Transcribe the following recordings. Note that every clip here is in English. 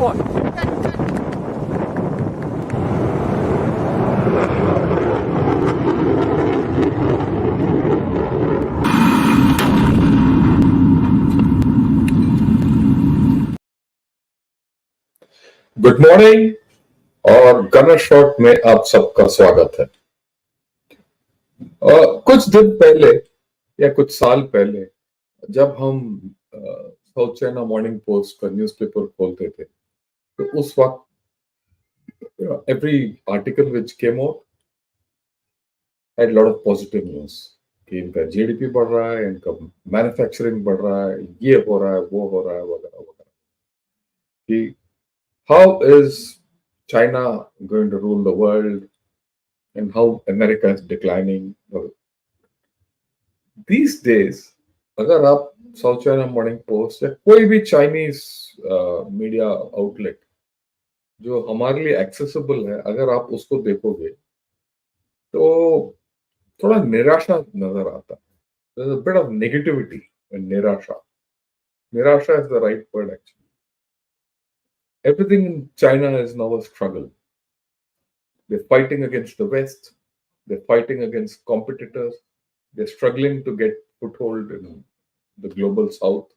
What? Good morning और gunner shot में आप सबका स्वागत है। कुछ दिन पहले या कुछ साल पहले जब हम साउथ चाइना मॉर्निंग पोस्ट का न्यूज़पेपर खोलते थे तो उस वक्त every article which came out had lot of positive news कि इनका जीडीपी बढ़ रहा है, इनका मैन्युफैक्चरिंग बढ़ रहा है, ये हो रहा है, वो हो रहा है, वगैरह वगैरह। कि how is China going to rule the world and how America is declining. These days, अगर आप साउथ चाइना मॉर्निंग पोस्ट या कोई भी चाइनीज मीडिया आउटलेट जो हमारे लिए एक्सेसिबल है, अगर आप उसको देखोगे तो थोड़ा निराशा नजर आता है. There's a bit of negativity and निराशा. निराशा is the right word actually. Everything in China is now a struggle. They're fighting against the West. They're fighting against competitors. They're struggling to get foothold in the global South.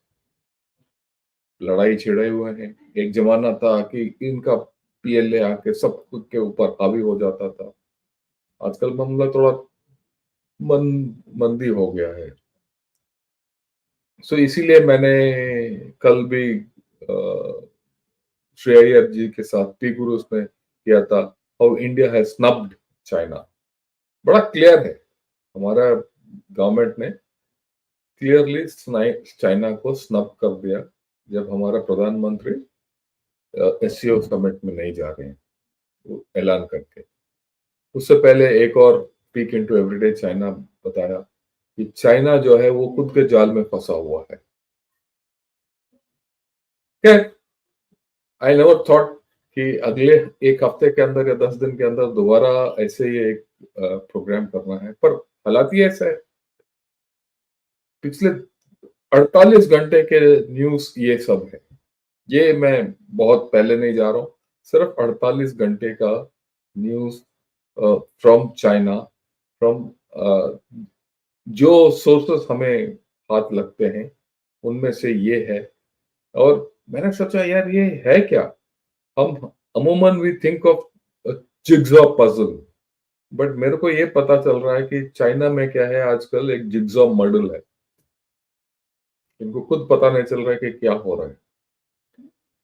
लड़ाई छिड़े हुए हैं. एक जमाना था कि इनका पीएलए आके सब कुछ के ऊपर हावी हो जाता था. आजकल मामला थोड़ा मंदी हो गया है. सो इसीलिए मैंने कल भी श्रेया जी के साथ पी गुरुस में किया था how India has snubbed China. बड़ा क्लियर है, हमारा गवर्नमेंट ने क्लियरली चाइना को स्नब कर दिया जब हमारा प्रधानमंत्री एससीओ समिट में नहीं जा रहे हैं, वो ऐलान करके. उससे पहले एक और पीक इनटू एवरीडे चाइना बताया कि चाइना जो है वो खुद के जाल में फंसा हुआ है. आई नेवर थॉट कि अगले एक हफ्ते के अंदर या 10 दिन के अंदर दोबारा ऐसे ही एक प्रोग्राम करना है, पर हालात ही ऐसा है. पिछले 48 घंटे के न्यूज ये सब है. ये मैं बहुत पहले नहीं जा रहा हूँ, सिर्फ 48 घंटे का न्यूज फ्रॉम चाइना, फ्रॉम जो सोर्सेस हमें हाथ लगते हैं उनमें से ये है. और मैंने सोचा यार ये है क्या. हम अमूमन we think of jigsaw puzzle, but मेरे को ये पता चल रहा है कि चाइना में क्या है आजकल, एक जिग्सॉ मॉडल है. इनको खुद पता नहीं चल रहा है कि क्या हो रहा है.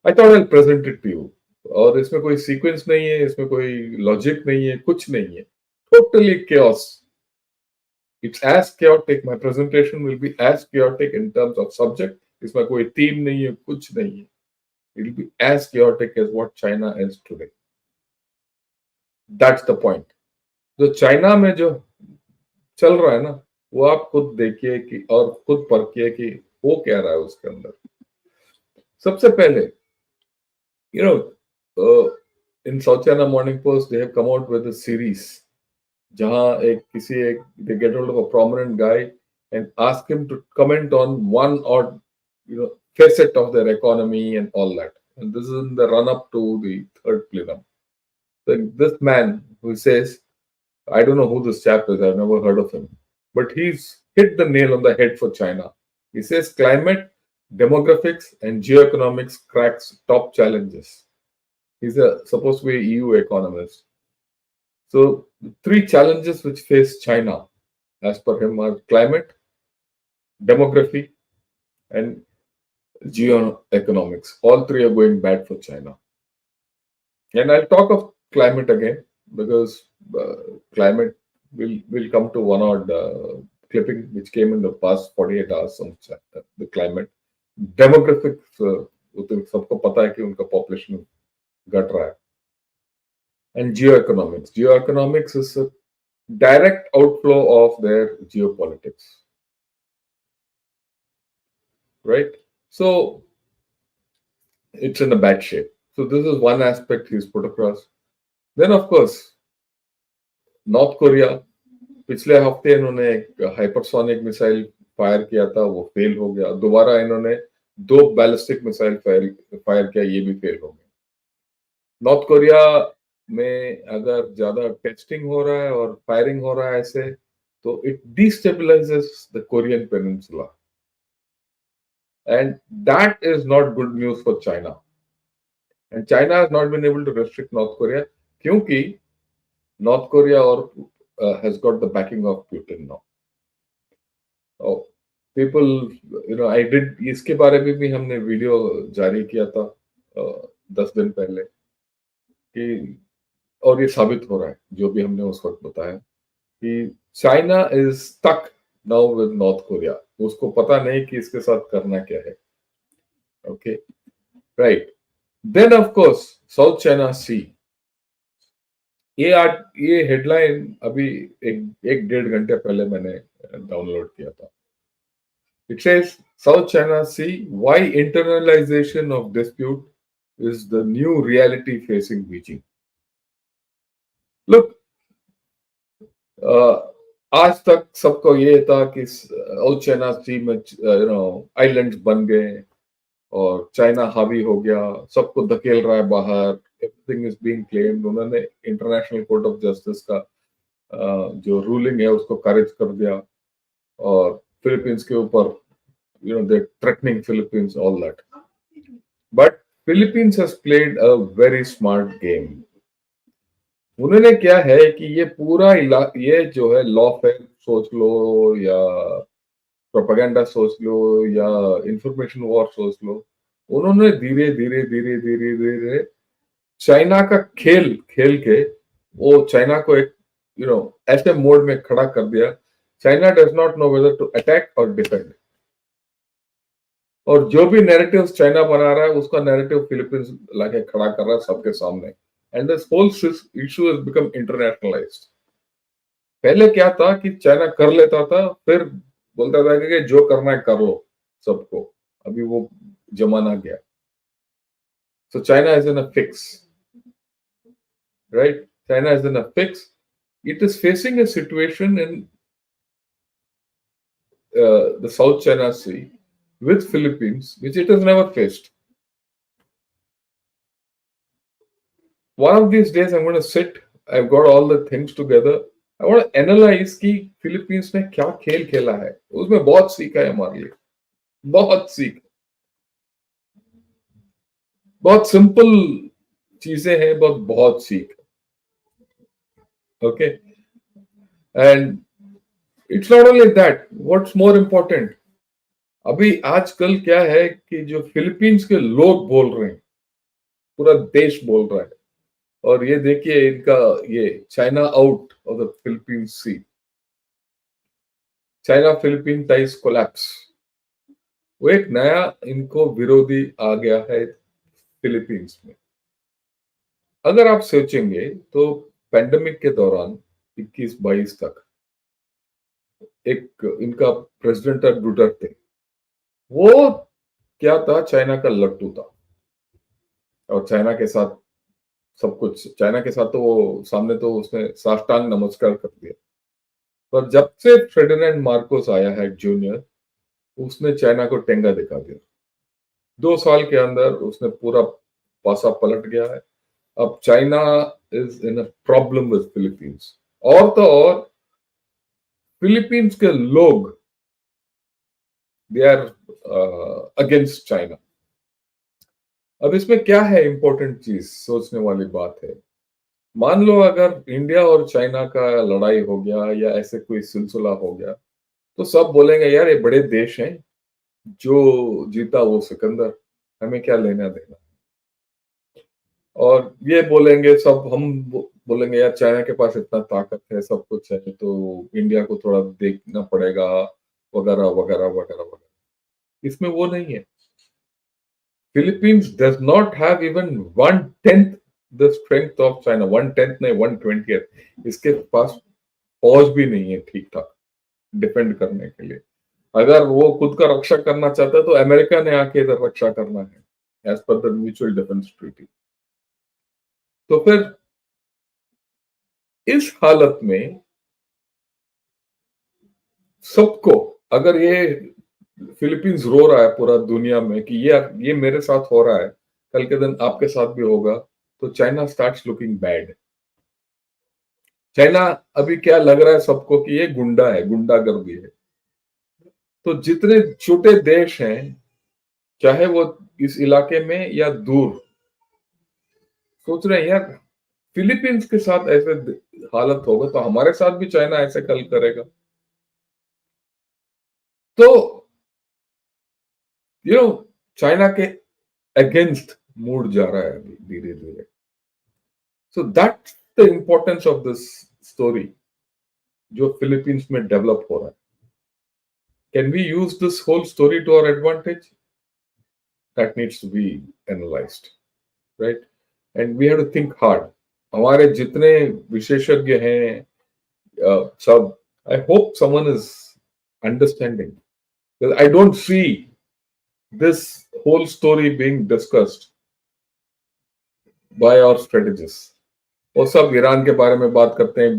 I thought I present it to you. और इसमें कोई सीक्वेंस नहीं है, इसमें कोई लॉजिक नहीं है, कुछ नहीं है. Totally chaos. It's as chaotic. My presentation will be as chaotic in terms of subject. इसमें कोई थीम नहीं है, कुछ नहीं है. It will be as chaotic as what China is today. That's the point. जो चाइना में जो चल रहा है ना, वो आप खुद देखिए कि और खुद परखिए कि वो क्या रहा है उसके अंदर. सबसे पहले in South China Morning Post they have come out with a series जहां they get hold of a prominent guy and ask him to comment on one or facet of their economy and all that. And this is in the run up to the third plenum. So this man who says, I don't know who this chap is, I've never heard of him, but he's hit the nail on the head for China. He says climate, demographics, and geoeconomics cracks top challenges. He's supposed to be an EU economist. So the three challenges which face China, as per him, are climate, demography, and geoeconomics. All three are going bad for China. And I'll talk of climate again because climate will come to one odd clipping which came in the past 48 hours on the climate. Demographics, सबको पता है कि उनका population घट रहा है. And geoeconomics. Geoeconomics is a direct outflow of their geopolitics. Right? So it's in a bad shape. So this is one aspect he's put across. Then of course, North Korea, पिछले हफ्ते इन्होंने एक hypersonic missile fire किया था, वो fail हो गया. दोबारा इन्होंने 2 बैलिस्टिक मिसाइल फायर किया, ये भी फेल हो गया. नॉर्थ कोरिया में अगर ज्यादा टेस्टिंग हो रहा है और फायरिंग हो रहा है ऐसे, तो it destabilises the Korean peninsula, and that is not good news for China, and China has not been able to restrict North Korea, क्योंकि नॉर्थ कोरिया और has got the backing of Putin now. People, I did, इसके बारे में भी हमने video जारी किया था 10 दिन पहले, कि और ये साबित हो रहा है जो भी हमने उस वक्त बताया, कि China is stuck now with North Korea. उसको पता नहीं कि इसके साथ करना क्या है। Okay, right. Then of course South China Sea, ये हेडलाइन अभी एक 1.5 घंटे पहले मैंने डाउनलोड किया था। It says South China Sea, why internalization of dispute is the new reality facing Beijing. Look, आज तक सबको ये था कि साउथ चाइना सी में आइलैंड्स बन गए और चाइना हावी हो गया, सबको धकेल रहा है बाहर, एवरीथिंग इज बीइंग क्लेम्ड। उन्होंने इंटरनेशनल कोर्ट ऑफ जस्टिस का जो रूलिंग है उसको खारिज कर दिया, और फिलीपींस के ऊपर they threatening Philippines, all that. But Philippines has played a very smart game. उन्होंने क्या है कि ये पूरा ये जो है लॉफेयर सोच लो या प्रोपेगेंडा सोच लो या इंफॉर्मेशन वॉर सोच लो, उन्होंने धीरे धीरे धीरे धीरे धीरे चाइना का खेल खेल के वो चाइना को एक ऐसे मोड में खड़ा कर दिया। China does not know whether to attack और डिफेंड, और जो भी नैरेटिव चाइना बना रहा है उसका नैरेटिव फिलीपींस लाके खड़ा कर रहा है सबके सामने, and this whole issue has become internationalized. पहले क्या था कि चाइना कर लेता था, फिर बोलता था कि जो करना है करो सबको। अभी वो जमाना गया। So China is in a fix, right? China is in a fix. It is facing a situation in the South China Sea with Philippines, which it has never faced. One of these days, I'm going to sit. I've got all the things together. I want to analyze कि Philippines ने क्या खेल खेला है। उसमें बहुत सीखा है हमारे लिए, बहुत सीख, बहुत सिंपल चीजें हैं, बहुत बहुत सीख। Okay, and it's not only that, what's more important, अभी आजकल क्या है कि जो फिलीपींस के लोग बोल रहे हैं, पूरा देश बोल रहा है, और ये देखिए इनका ये China out of the Philippine Sea, China Philippine ties collapse, वो एक नया इनको विरोधी आ गया है फिलीपींस में। अगर आप सोचेंगे तो पैंडेमिक के दौरान 21-22 तक एक इनका प्रेसिडेंट था डुटर्टे, वो क्या था, चाइना का लट्टू था, और चाइना के साथ सब कुछ, चाइना के साथ तो वो सामने तो उसने साष्टांग नमस्कार कर दिया। पर जब से फेर्डिनेंड मार्कोस आया है जूनियर, उसने चाइना को टेंगा दिखा दिया। 2 साल के अंदर उसने पूरा पासा पलट गया है। अब China is in a problem with Philippines, और तो और फिलीपींस के लोग दे आर अगेंस्ट चाइना। अब इसमें क्या है इंपॉर्टेंट चीज, सोचने वाली बात है, मान लो अगर इंडिया और चाइना का लड़ाई हो गया या ऐसे कोई सिलसिला हो गया, तो सब बोलेंगे यार ये बड़े देश हैं, जो जीता वो सिकंदर, हमें क्या लेना देना। और ये बोलेंगे सब, हम बोलेंगे यार चाइना के पास इतना ताकत है, सब कुछ है, तो इंडिया को थोड़ा देखना पड़ेगा, वगैरह वगैरह वगैरह वगैरह। इसमें वो नहीं है। Philippines does not have even 1/10 the strength of China, 1/10 नहीं 1/20। इसके पास फौज भी नहीं है ठीक ठाक डिफेंड करने के लिए। अगर वो खुद का रक्षा करना चाहता है तो अमेरिका ने आके इधर रक्षा करना है, as per the mutual defence treaty. तो फिर इस हालत में सबको, अगर ये फिलीपींस रो रहा है पूरा दुनिया में कि ये मेरे साथ हो रहा है, कल के दिन आपके साथ भी होगा, तो China starts looking bad. China अभी क्या लग रहा है सबको कि ये गुंडा है, गुंडागर्दी है। तो जितने छोटे देश हैं, चाहे वो इस इलाके में या दूर, सोच रहे हैं यार फिलीपींस के साथ ऐसे हालत होगा तो हमारे साथ भी चाइना ऐसे कल करेगा। तो यू नो चाइना के अगेंस्ट मूड जा रहा है अभी धीरे धीरे। So that's the importance of this story जो फिलीपींस में डेवलप हो रहा है। Can we use this whole story to our advantage? That needs to be analysed, right? And we have to think hard. हमारे जितने विशेषज्ञ हैं, सब, I hope someone is understanding, because I don't see this whole story being discussed by our strategists. वो सब Iran के बारे में बात करते हैं,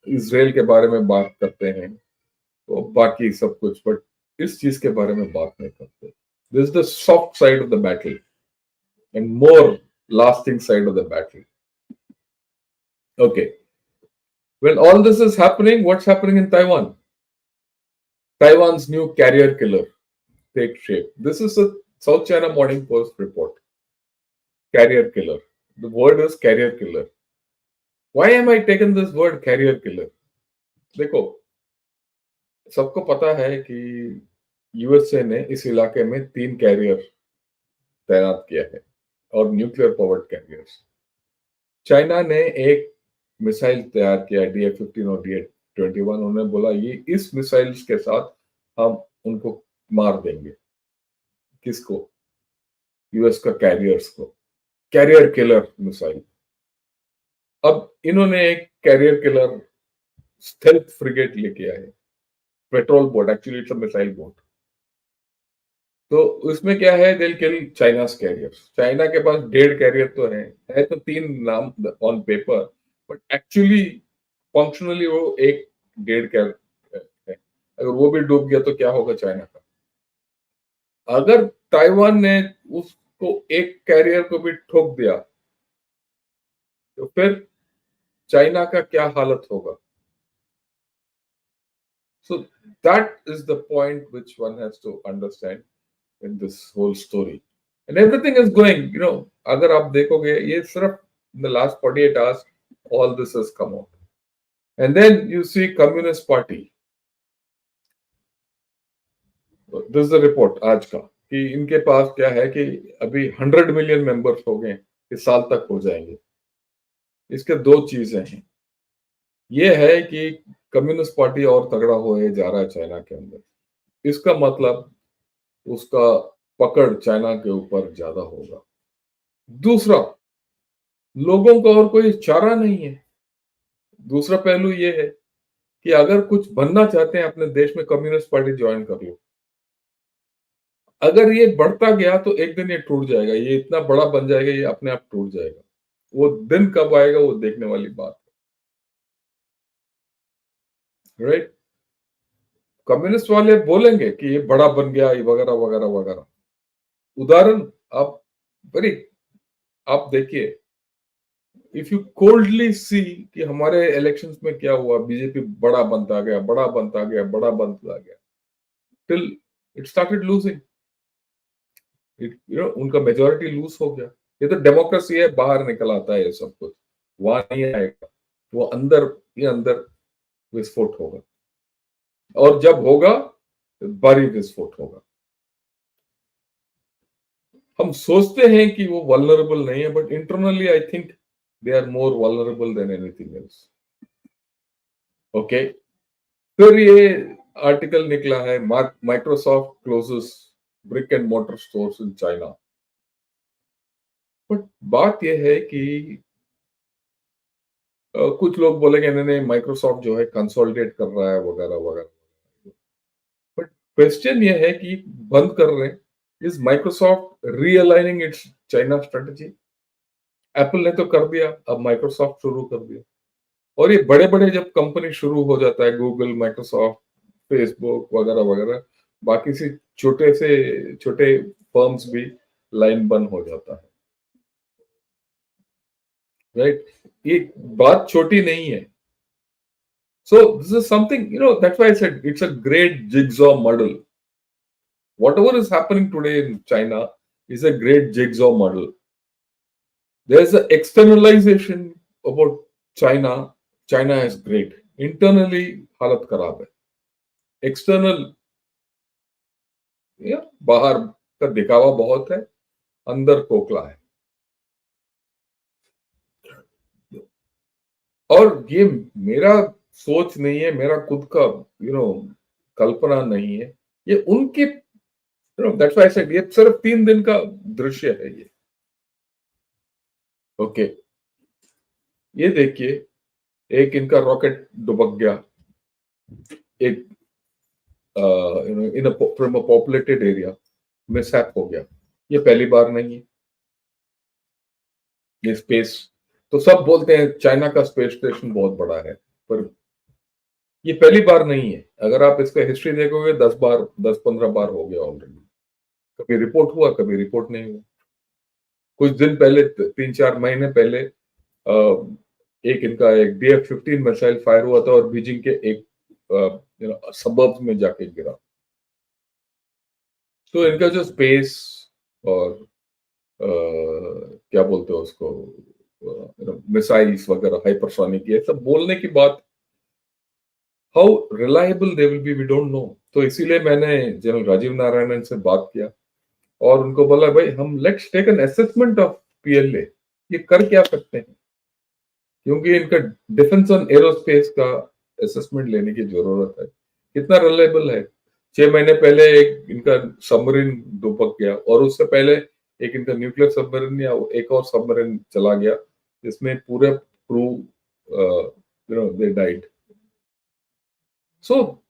इसराइल के बारे में बात करते हैं, तो बाकी सब कुछ, बट इस चीज के बारे में बात नहीं करते। This is the soft side of the battle and more lasting side of the battle. Okay. When all this is happening, what's happening in Taiwan? Taiwan's new carrier killer take shape. This is a South China Morning Post report. Carrier killer. The word is carrier killer. Why am I taking this word carrier killer? देखो, सबको पता है कि USA ने इस इलाके में 3 career तैनात किया है और न्यूक्लियर पावर्ड कैरियर्स। चाइना ने एक मिसाइल तैयार किया DA-15 और DA-21। उन्होंने बोला ये इस मिसाइल्स के साथ हम उनको मार देंगे। किसको? यूएस का कैरियर्स को। Carrier killer missile. अब इन्होंने एक कैरियर किलर स्टेल्थ फ्रिगेट लेके आए, patrol boat, actually it's a missile boat. तो उसमें क्या है, दिल किल चाइनास कैरियर्स। चाइना के पास 1.5 कैरियर तो है तो 3 नाम on paper, but actually functionally वो 1.5 कैरियर है। अगर वो भी डूब गया तो क्या होगा चाइना का? अगर ताइवान ने उसको 1 कैरियर को भी ठोक दिया तो फिर चाइना का क्या हालत होगा? So that is the point which one has to understand in this whole story. And everything is going, अगर आप देखोगे ये सिर्फ in the last 48 hours, all this has come out. And then you see Communist Party. This is the report आज का, कि इनके पास क्या है कि अभी 100 मिलियन मेंबर्स हो गए, इस साल तक हो जाएंगे। इसके 2 चीजें हैं। ये है कि कम्युनिस्ट पार्टी और तगड़ा होए जा रहा है चाइना के अंदर। इसका मतलब उसका पकड़ चाइना के ऊपर ज्यादा होगा। दूसरा, लोगों का और कोई चारा नहीं है। दूसरा पहलू ये है कि अगर कुछ बनना चाहते हैं अपने देश में, कम्युनिस्ट पार्टी ज्वाइन कर लो। अगर ये बढ़ता गया तो एक दिन ये टूट जाएगा, ये इतना बड़ा बन जाएगा, ये अपने आप टूट जाएगा। वो दिन कब आएगा वो देखने वाली बात है, राइट? कम्युनिस्ट वाले बोलेंगे कि ये बड़ा बन गया, ये वगैरह वगैरह वगैरह। उदाहरण आप बड़ी आप देखिए, इफ यू कोल्डली सी कि हमारे इलेक्शंस में क्या हुआ, बीजेपी बड़ा बनता गया, बड़ा बनता गया, बड़ा बनता गया, टिल इट स्टार्टेड लूजिंग। उनका मेजोरिटी लूज हो गया। ये तो डेमोक्रेसी है, बाहर निकल आता है ये सब कुछ, वहां नहीं आएगा। वो अंदर ही अंदर विस्फोट होगा, और जब होगा भारी विस्फोट होगा। हम सोचते हैं कि वो वल्नरेबल नहीं है, but internally I think they are more vulnerable than anything else. Okay, फिर ये आर्टिकल निकला है, Microsoft closes brick and mortar stores in China. But बात यह है कि कुछ लोग बोलेंगे इन्होंने माइक्रोसॉफ्ट जो है कंसोलिडेट कर रहा है वगैरह वगैरह। बट क्वेश्चन ये है कि बंद कर रहे हैं, is Microsoft realigning its China strategy? Apple ने तो कर दिया, अब माइक्रोसॉफ्ट शुरू कर दिया। और ये बड़े बड़े जब कंपनी शुरू हो जाता है, गूगल, माइक्रोसॉफ्ट, फेसबुक वगैरह वगैरह, बाकी से छोटे फर्म्स भी लाइन बंद हो जाता है। राइट? ये बात छोटी नहीं है. So this is something, that's why I said it's a great jigsaw model. Whatever is happening today in China is a great jigsaw model. There's an externalization about China. China is great. Internally, हालत खराब है. External, बाहर का दिखावा बहुत है, अंदर खोखला है. और ये मेरा सोच नहीं है, मेरा खुद का कल्पना नहीं है. ये उनके, दैट्स व्हाई आई सेड ये सिर्फ 3 दिन का दृश्य है ये. ओके, ये देखिए, एक इनका रॉकेट डुबक गया, एक in from a populated area mishap हो गया. ये पहली बार नहीं है. ये स्पेस, तो सब बोलते हैं चाइना का स्पेस स्टेशन बहुत बड़ा है, पर ये पहली बार नहीं है. अगर आप इसका हिस्ट्री देखोगे 10-15 बार हो गया ऑलरेडी. कभी रिपोर्ट हुआ, कभी रिपोर्ट नहीं हुआ. कुछ दिन पहले, 3-4 महीने पहले, एक इनका एक DF-15 मिसाइल फायर हुआ था और बीजिंग के एक सबर्ब्स में जाके गिरा. तो इनका जो स्पेस और क्या बोलते हैं उसको, मिसाइल्स वगैरह, हाइपरसोनिक, ये सब बोलने की बात, how reliable they will be we don't know. तो इसीलिए मैंने जनरल राजीव नारायणन से बात किया और उनको बोला, भाई हम let's take an assessment of PLA. ये कर क्या सकते हैं, क्योंकि इनका डिफेंस ऑन एरोस्पेस का असेसमेंट लेने की जरूरत है. कितना रिलायबल है. 6 महीने पहले एक इनका सबमरीन डुबक गया और उससे पहले एक इनका न्यूक्लियर सबमरीन या एक और सबमरीन चला गया जिसमें पूरे crew they died. So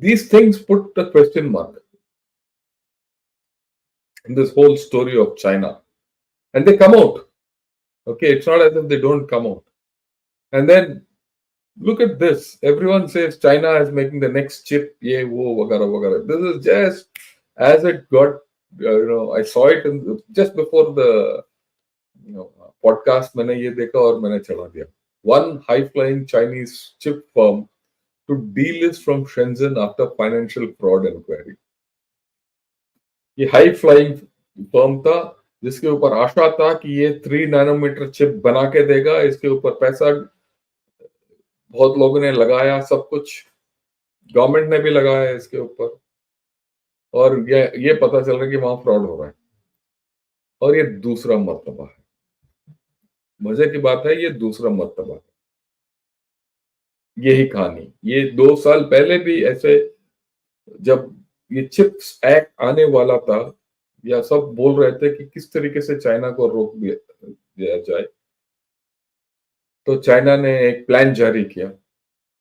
these things put the question mark in this whole story of China, and they come out. Okay, it's not as if they don't come out. And then look at this. Everyone says China is making the next chip. Ye, wo, wagara, wagara. This is just as it got, I saw it just before the podcast. मैंने ये देखा और मैंने चला दिया. One high-flying Chinese chip firm to delist from Shenzhen after financial fraud inquiry. ये high-flying firm था जिसके ऊपर आशा था कि ये 3 नैनोमीटर चिप बना के देगा. इसके ऊपर पैसा बहुत लोगों ने लगाया, सब कुछ गवर्नमेंट ने भी लगाया इसके ऊपर, और ये पता चल रहा है कि वहां फ्रॉड हो रहा है. और ये दूसरा मर्तबा है. मजे की बात है, ये दूसरा मर्तबा है. यही कहानी, ये 2 साल पहले भी ऐसे, जब ये चिप्स एक्ट आने वाला था, या सब बोल रहे थे कि किस तरीके से चाइना को रोक दिया जाए, तो चाइना ने एक प्लान जारी किया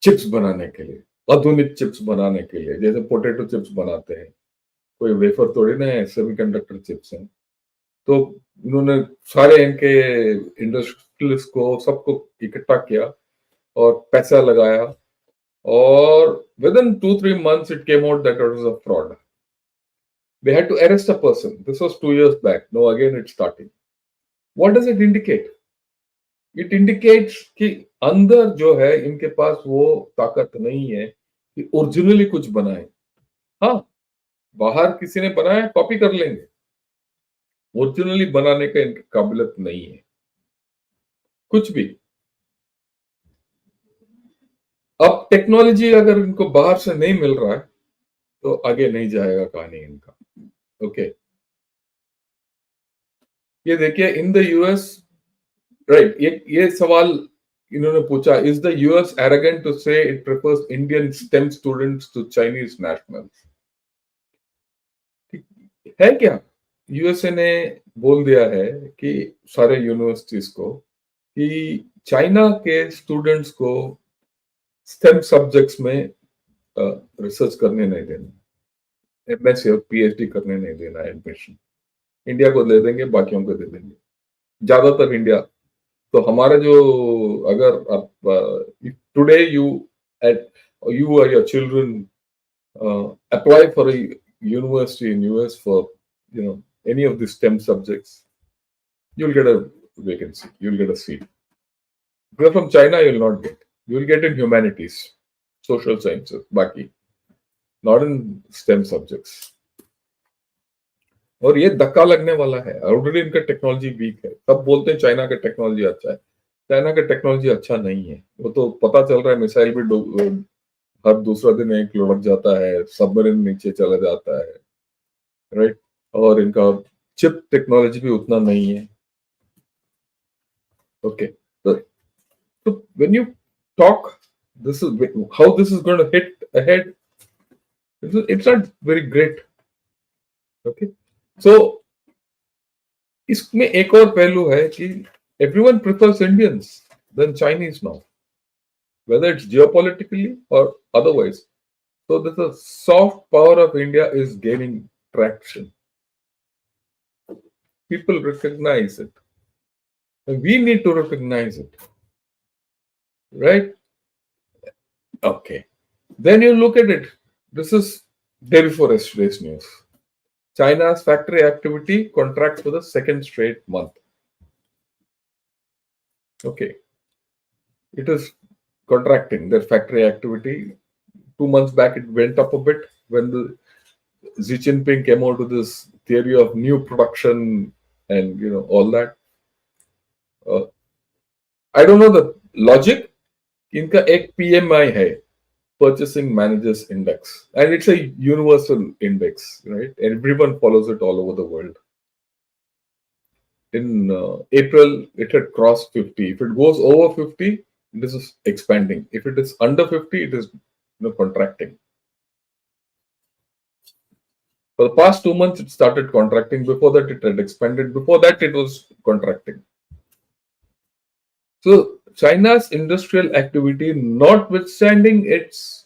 चिप्स बनाने के लिए, आधुनिक चिप्स बनाने के लिए, जैसे पोटैटो चिप्स बनाते हैं. कोई वेफर थोड़ी ना है, सेमीकंडक्टर चिप्स हैं. तो उन्होंने सारे इनके इंडस्ट्रियलिस्ट को, सबको इकट्ठा किया और पैसा लगाया, और within 2-3 months it came out that it was a fraud. They had to arrest a person. This was 2 years back. Now again it's starting. What does it indicate? It indicates कि अंदर जो है इनके पास वो ताकत नहीं है कि ओरिजिनली कुछ बनाए. हाँ, बाहर किसी ने बनाया, कॉपी कर लेंगे. ओरिजिनली बनाने का इनकी काबिलियत नहीं है कुछ भी. अब टेक्नोलॉजी अगर इनको बाहर से नहीं मिल रहा है तो आगे नहीं जाएगा कहानी इनका. ओके, ये देखिए, इन द यूएस, राइट, ये सवाल इन्होंने पूछा, is the US arrogant to say it prefers Indian STEM students to Chinese nationals. है क्या? यूएसए ने बोल दिया है कि सारे यूनिवर्सिटीज को कि चाइना के स्टूडेंट्स को स्टेम सब्जेक्ट्स में रिसर्च करने नहीं देना, एमएससी और पीएचडी करने नहीं देना. एडमिशन इंडिया को दे देंगे, बाकियों को दे देंगे, ज्यादातर इंडिया. तो हमारा जो, अगर आप टुडे यू और your children apply for a university in US for any of the STEM subjects, you'll get a vacancy. You'll get a seat. If you're from China, you'll not get. You'll get in humanities, social sciences, बाकी, not in STEM subjects. और ये धक्का लगने वाला है. Already इनका technology week है. सब बोलते हैं चाइना का टेक्नोलॉजी अच्छा है. चाइना का टेक्नोलॉजी अच्छा नहीं है. वो तो पता चल रहा है, मिसाइल भी हर दूसरा दिन एक लुढ़क जाता है, सबमरीन नीचे चला जाता है, राइट. और इनका चिप टेक्नोलॉजी भी उतना नहीं है. ओके, तो when you talk this is how this is going to hit ahead, it's not very great. Okay, so इसमें एक और पहलू है कि everyone prefers Indians than Chinese now, whether it's geopolitically or otherwise. So the soft power of India is gaining traction. People recognize it, and we need to recognize it, right? Okay, then you look at it. This is day before yesterday's news. China's factory activity contracts for the second straight month. Okay, it is contracting, their factory activity. 2 months back, it went up a bit when the Xi Jinping came out with this theory of new production and all that. I don't know the logic. इनका एक PMI है, Purchasing Managers Index, and it's a universal index, right? Everyone follows it all over the world. In April, it had crossed 50. If it goes over 50, it is expanding. If it is under 50, it is contracting. For the past 2 months, it started contracting. Before that, it had expanded. Before that, it was contracting. So China's industrial activity, notwithstanding its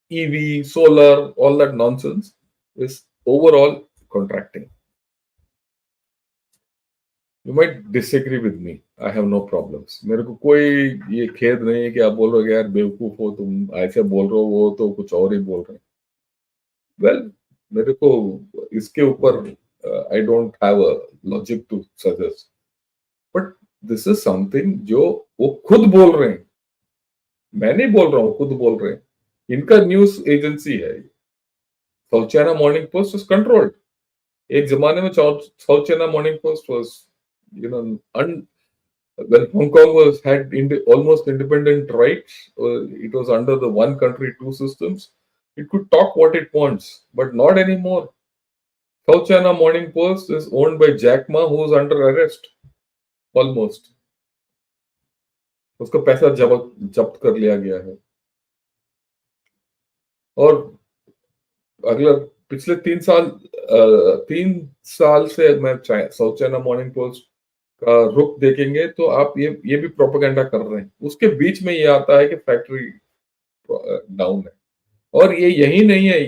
EV, solar, all that nonsense, is overall contracting. You might disagree with me. I have no problems. मेरे को कोई ये खेद नहीं है कि आप बोल रहे हो यार बेवकूफ हो तुम, ऐसे बोल रहे हो, वो तो कुछ और ही बोल रहे हैं. Well, मेरे को इसके ऊपर I don't have a logic to suggest. But this is something जो वो खुद बोल रहे हैं. मैं नहीं बोल रहा हूँ, खुद बोल रहे हैं. इनका न्यूज एजेंसी है. South China Morning Post was controlled. एक जमाने में South China Morning Post was, when Hong Kong had almost independent rights, it was under the one country, two systems. It could talk what it wants, but not anymore. South China Morning Post is owned by Jack Ma, who is under arrest. Almost. उसका पैसा जब्त कर लिया गया है. और अगला पिछले 3 साल से मैं साउथ चाइना मॉर्निंग पोस्ट का रुख देखेंगे तो आप ये भी प्रोपेगेंडा कर रहे हैं. उसके बीच में ये आता है कि फैक्ट्री डाउन है. और ये यही नहीं है,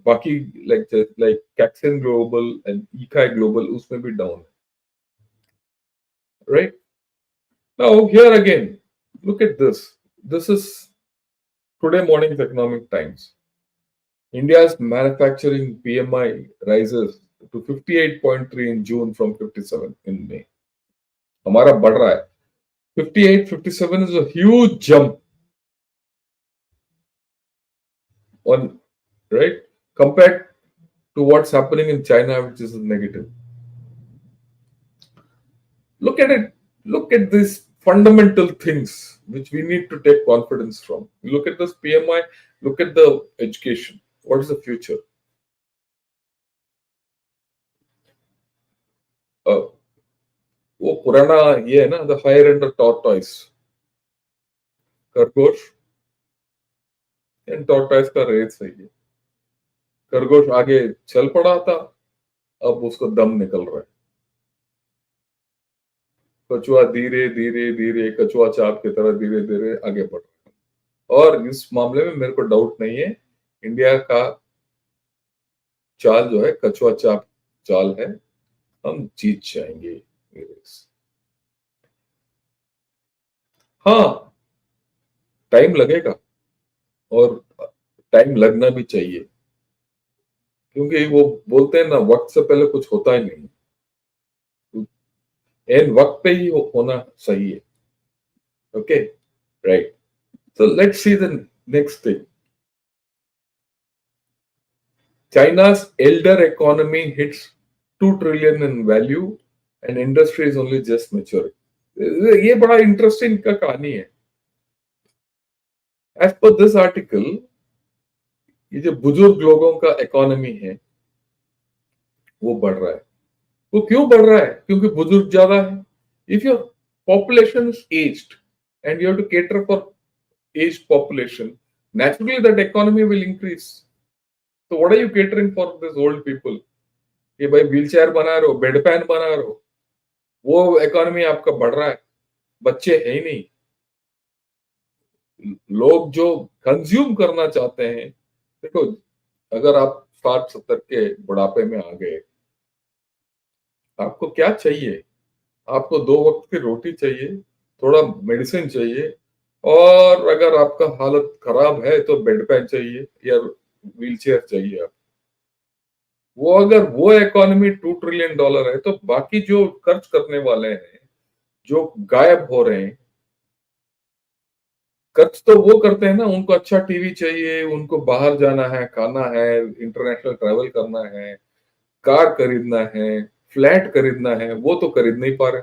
बाकी लाइक कैक्सन ग्लोबल एंड इकाई ग्लोबल उसमें भी डाउन है. Right. Now here again, look at this. This is today morning's Economic Times. India's manufacturing PMI rises to 58.3 in June from 57 in May. हमारा बढ़ रहा है. 58, 57 is a huge jump on, right, compared to what's happening in China, which is negative. Look at it. Look at these fundamental things which we need to take confidence from. Look at this PMI. Look at the education. What is the future? वो पुराना ये है ना, the higher end of tortoise. खरगोश and tortoise का race है ये. खरगोश आगे चल पड़ा था, अब उसको दम निकल रहा है. कछुआ धीरे धीरे धीरे कछुआ चाप की तरह धीरे धीरे आगे बढ़ रहा है. और इस मामले में मेरे को डाउट नहीं है, इंडिया का चाल जो है कछुआ चाप चाल है. हम जीत जाएंगे. हाँ, टाइम लगेगा और टाइम लगना भी चाहिए, क्योंकि वो बोलते हैं ना, वक्त से पहले कुछ होता ही नहीं. एन वक्त पे ही होना सही है. Okay, right. So let's see the next thing. China's elder economy hits 2 trillion in value and industry is only just maturing. ये बड़ा इंटरेस्टिंग का कहानी है. As per this article, ये जो बुजुर्ग लोगों का इकोनॉमी है वो बढ़ रहा है. वो क्यों बढ़ रहा है? क्योंकि बुजुर्ग ज्यादा है. If your population is aged and you have to cater for aged population, naturally that economy will increase. So what are you catering for these old people? कि भाई व्हील चेयर बना रहे हो, बेड पैन बना रहे हो, वो economy आपका बढ़ रहा है. बच्चे है ही नहीं. लोग जो कंज्यूम करना चाहते हैं, देखो, अगर आप 60-70 के बुढ़ापे में आ गए, आपको क्या चाहिए? आपको 2 वक्त की रोटी चाहिए, थोड़ा मेडिसिन चाहिए, और अगर आपका हालत खराब है तो बेड पैन चाहिए या व्हील चेयर चाहिए. आप वो अगर वो इकोनॉमी $2 ट्रिलियन है तो बाकी जो खर्च करने वाले हैं, जो गायब हो रहे हैं, खर्च तो वो करते हैं ना. उनको अच्छा टीवी चाहिए, उनको बाहर जाना है, खाना है, इंटरनेशनल ट्रैवल करना है, कार खरीदना है, फ्लैट खरीदना है, वो तो खरीद नहीं पा रहे.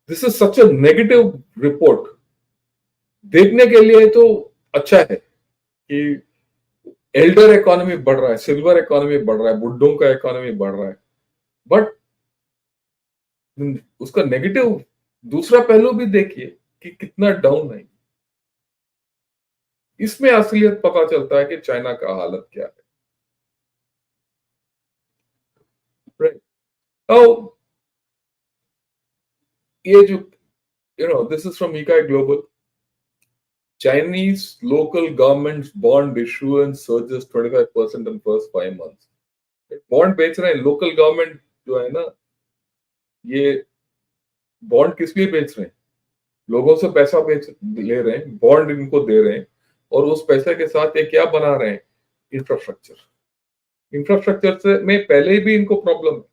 This is such a negative report. देखने के लिए तो अच्छा है कि एल्डर इकोनॉमी बढ़ रहा है, सिल्वर इकोनॉमी बढ़ रहा है, बुड्ढों का इकोनॉमी बढ़ रहा है, बट उसका नेगेटिव दूसरा पहलू भी देखिए कि कितना डाउन है. इसमें असलियत पता चलता है कि चाइना का हालत क्या है. राइट. तो ये जो this is from Ikai Global. Chinese local government's bond issuance surges 25% in first 5 months. Bond बेच रहे हैं लोकल गवर्नमेंट जो है ना, ये बॉन्ड किस लिए बेच रहे हैं? लोगों से पैसा बेच ले रहे हैं, बॉन्ड इनको दे रहे हैं, और उस पैसे के साथ ये क्या बना रहे हैं? इंफ्रास्ट्रक्चर. इंफ्रास्ट्रक्चर से में पहले भी इनको प्रॉब्लम है,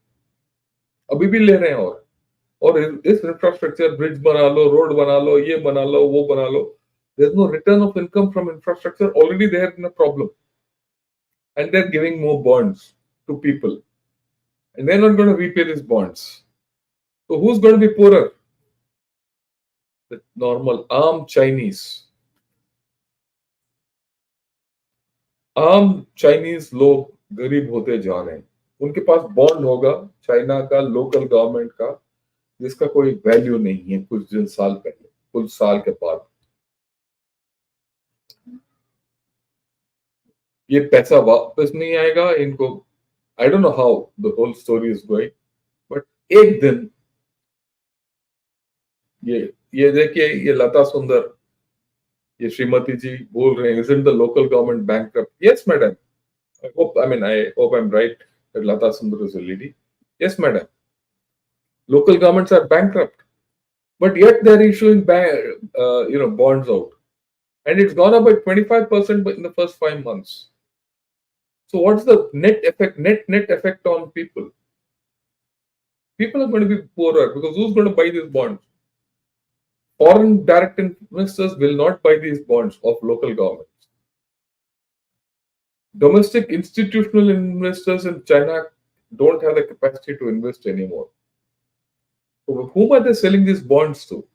अभी भी ले रहे हैं. और इस इंफ्रास्ट्रक्चर, ब्रिज बना लो, रोड बना लो, ये बना लो, वो बना लो. There's no return of income from infrastructure. Already they are in a problem, and they're giving more bonds to people, and they're not going to repay these bonds. So who's going to be poorer? The normal armed Chinese. आम Chinese लोग गरीब होते जा रहे हैं. उनके पास bond होगा China का, लोकल गवर्नमेंट का, जिसका कोई वैल्यू नहीं है कुछ दिन साल पहले, कुछ साल के बाद. ये पैसा वापस नहीं आएगा इनको. I don't know how the whole story is going, but एक दिन ये देखिए, ये लता सुंदर, ये श्रीमती जी बोल रहे हैं, isn't the local government bankrupt? Yes, madam. I hope I'm right that Lata Sundar is a lady. Yes, madam. Local governments are bankrupt, but yet they're issuing bonds out, and it's gone up by 25% in the first 5 months. So what's the net effect? Net effect on people? People are going to be poorer because who's going to buy these bonds? Foreign direct investors will not buy these bonds of local governments. Domestic institutional investors in China don't have the capacity to invest anymore. So whom are they selling these bonds to?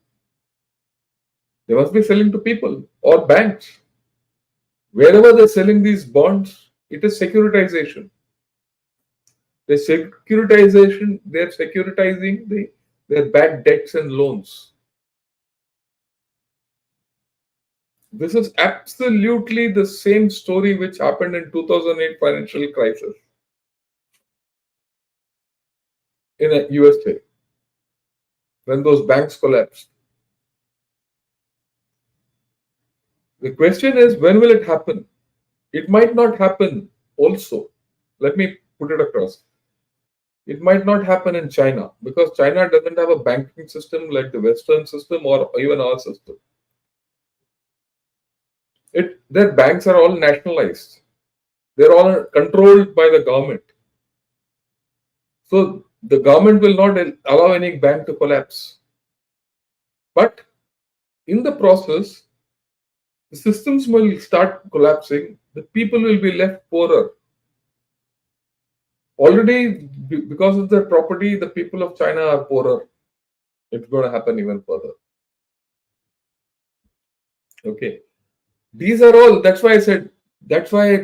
They must be selling to people or banks. Wherever they're selling these bonds, it is securitization. They're securitizing their bad debts and loans. This is absolutely the same story which happened in 2008 financial crisis in the USA when those banks collapsed. The question is, when will it happen? It might not happen also. Let me put it across. It might not happen in China because China doesn't have a banking system like the Western system or even our system. Their banks are all nationalized. They're all controlled by the government. So The government will not allow any bank to collapse. But in the process, the systems will start collapsing. The people will be left poorer. Already, because of their property, the people of China are poorer. It's going to happen even further. Okay. These are all, that's why I said, that's why I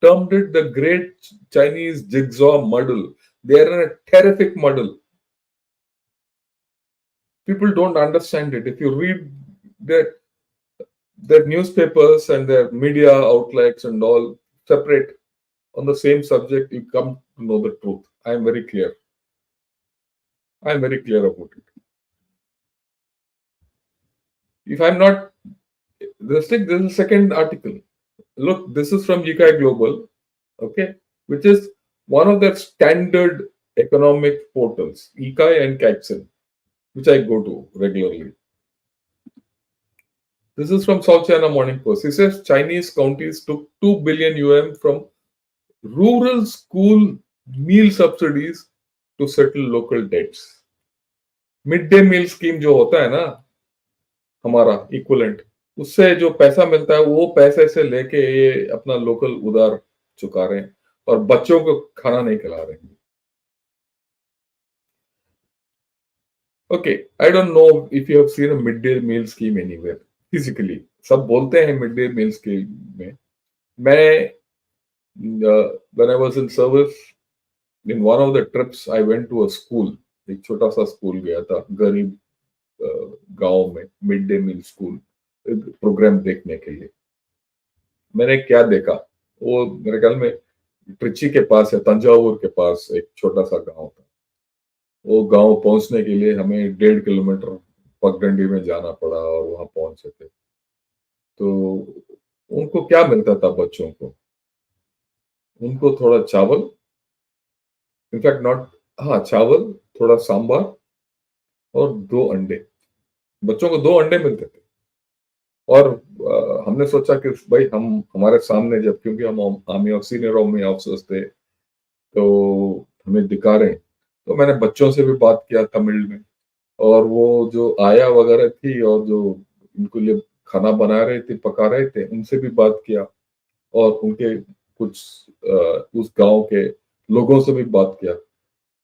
termed it the great Chinese jigsaw muddle. They are in a terrific muddle. People don't understand it. If you read their, their newspapers and their media outlets and all separate on the same subject, you come to know the truth. I am very clear. I am very clear about it. If I'm not, this is the second article. Look, this is from GPay Global, okay, which is one of their standard economic portals, Ikai and Kaixin, which I go to regularly. This is from South China Morning Post. It says Chinese counties took 2 billion yuan from rural school meal subsidies to settle local debts. Mid day meal scheme जो होता है ना हमारा equivalent, उससे जो पैसा मिलता है वो पैसे से लेके ये अपना लोकल उधार चुका रहे हैं और बच्चों को खाना नहीं खिला रहे हैं. Okay, I don't know if you have seen a mid day meal scheme anywhere physically. सब बोलते हैं मिड डे मील स्कीम में. मैं when I was in service, in one of the trips I went to a school. एक छोटा सा school गया था गरीब गांव में, mid day meal school programme देखने के लिए. मैंने क्या देखा, वो मेरे ख्याल में ट्रिची के पास है, तंजावुर के पास एक छोटा सा गांव था. वो गांव पहुंचने के लिए हमें 1.5 किलोमीटर पगडंडी में जाना पड़ा और वहां पहुंचे थे. तो उनको क्या मिलता था बच्चों को? उनको थोड़ा चावल, इनफैक्ट नॉट, हाँ चावल, थोड़ा सांबर और 2 अंडे. बच्चों को 2 अंडे मिलते थे. और हमने सोचा कि भाई हम हमारे सामने, जब क्योंकि हम आर्मी और सीनियर आर्मी ऑफिसर्स थे तो हमें दिखा रहे हैं, तो मैंने बच्चों से भी बात किया तमिल में. और वो जो आया वगैरह थी और जो उनको लिए खाना बना रहे थे, पका रहे थे, उनसे भी बात किया. और उनके कुछ उस गांव के लोगों से भी बात किया.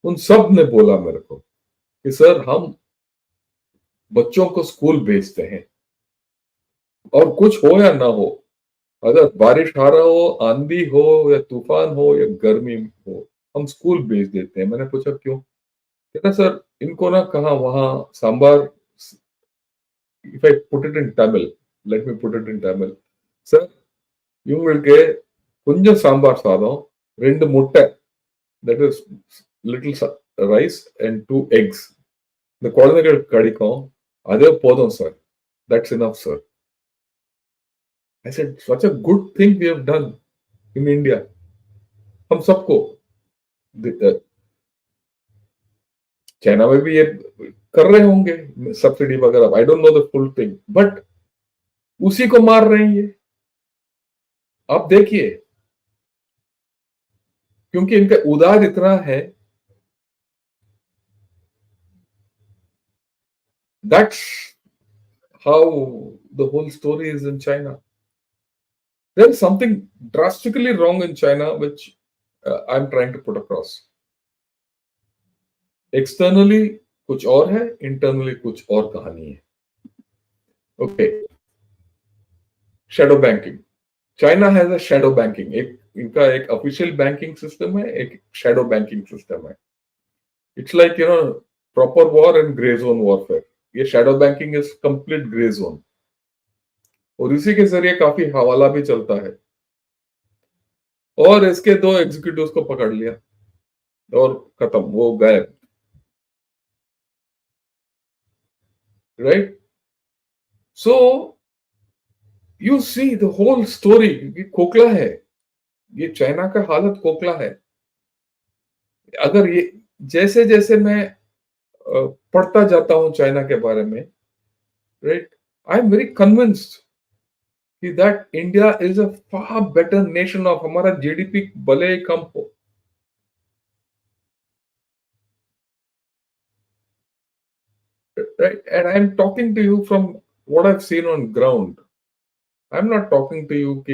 उन सब ने बोला मेरे को कि सर हम बच्चों को स्कूल भेजते हैं और कुछ हो या ना हो, अगर बारिश आ रहा हो, आंधी हो या तूफान हो या गर्मी हो, हम स्कूल भेज देते हैं. मैंने पूछा क्यों? कहता सर इनको ना कहा वहां sambar, if I put it in Tamil, let me put it in Tamil. Sir, இவங்களுக்கு கொஞ்சம் சாம்பார் சாதம், 2 முட்டை, that is little rice and 2 eggs. இந்த குழந்தைகளுக்கு கிடைக்கும், அதே போதும் sir. That's enough, sir. I said, such a good thing we have done in India. हम सबको, चाइना में भी ये कर रहे होंगे सब्सिडी वगैरह, आई don't know the full thing, but उसी को मार रहे हैं ये. आप देखिए, क्योंकि इनका उदार इतना है. That's how the whole story is in China. There is something drastically wrong in China which I am trying to put across. Externally कुछ और है, इंटरनली कुछ और कहानी है. Okay, shadow banking. China has a shadow banking. एक इनका एक ऑफिशियल बैंकिंग सिस्टम है, एक शैडो बैंकिंग सिस्टम है. It's like proper war and grey zone warfare. ये shadow banking is complete grey zone और इसी के जरिए काफी हवाला भी चलता है. और इसके 2 एग्जीक्यूटिव्स को पकड़ लिया और खत्म, वो गायब. Right? So you see the whole story. ये खोखला है, ये चाइना का हालत खोखला है. अगर ये जैसे जैसे मैं पढ़ता जाता हूं चाइना के बारे में, right, I am very convinced कि that India is a far better nation of. हमारा जीडीपी भले ही कम हो, right? And I'm talking to you from what I've seen on ground. I'm not talking to you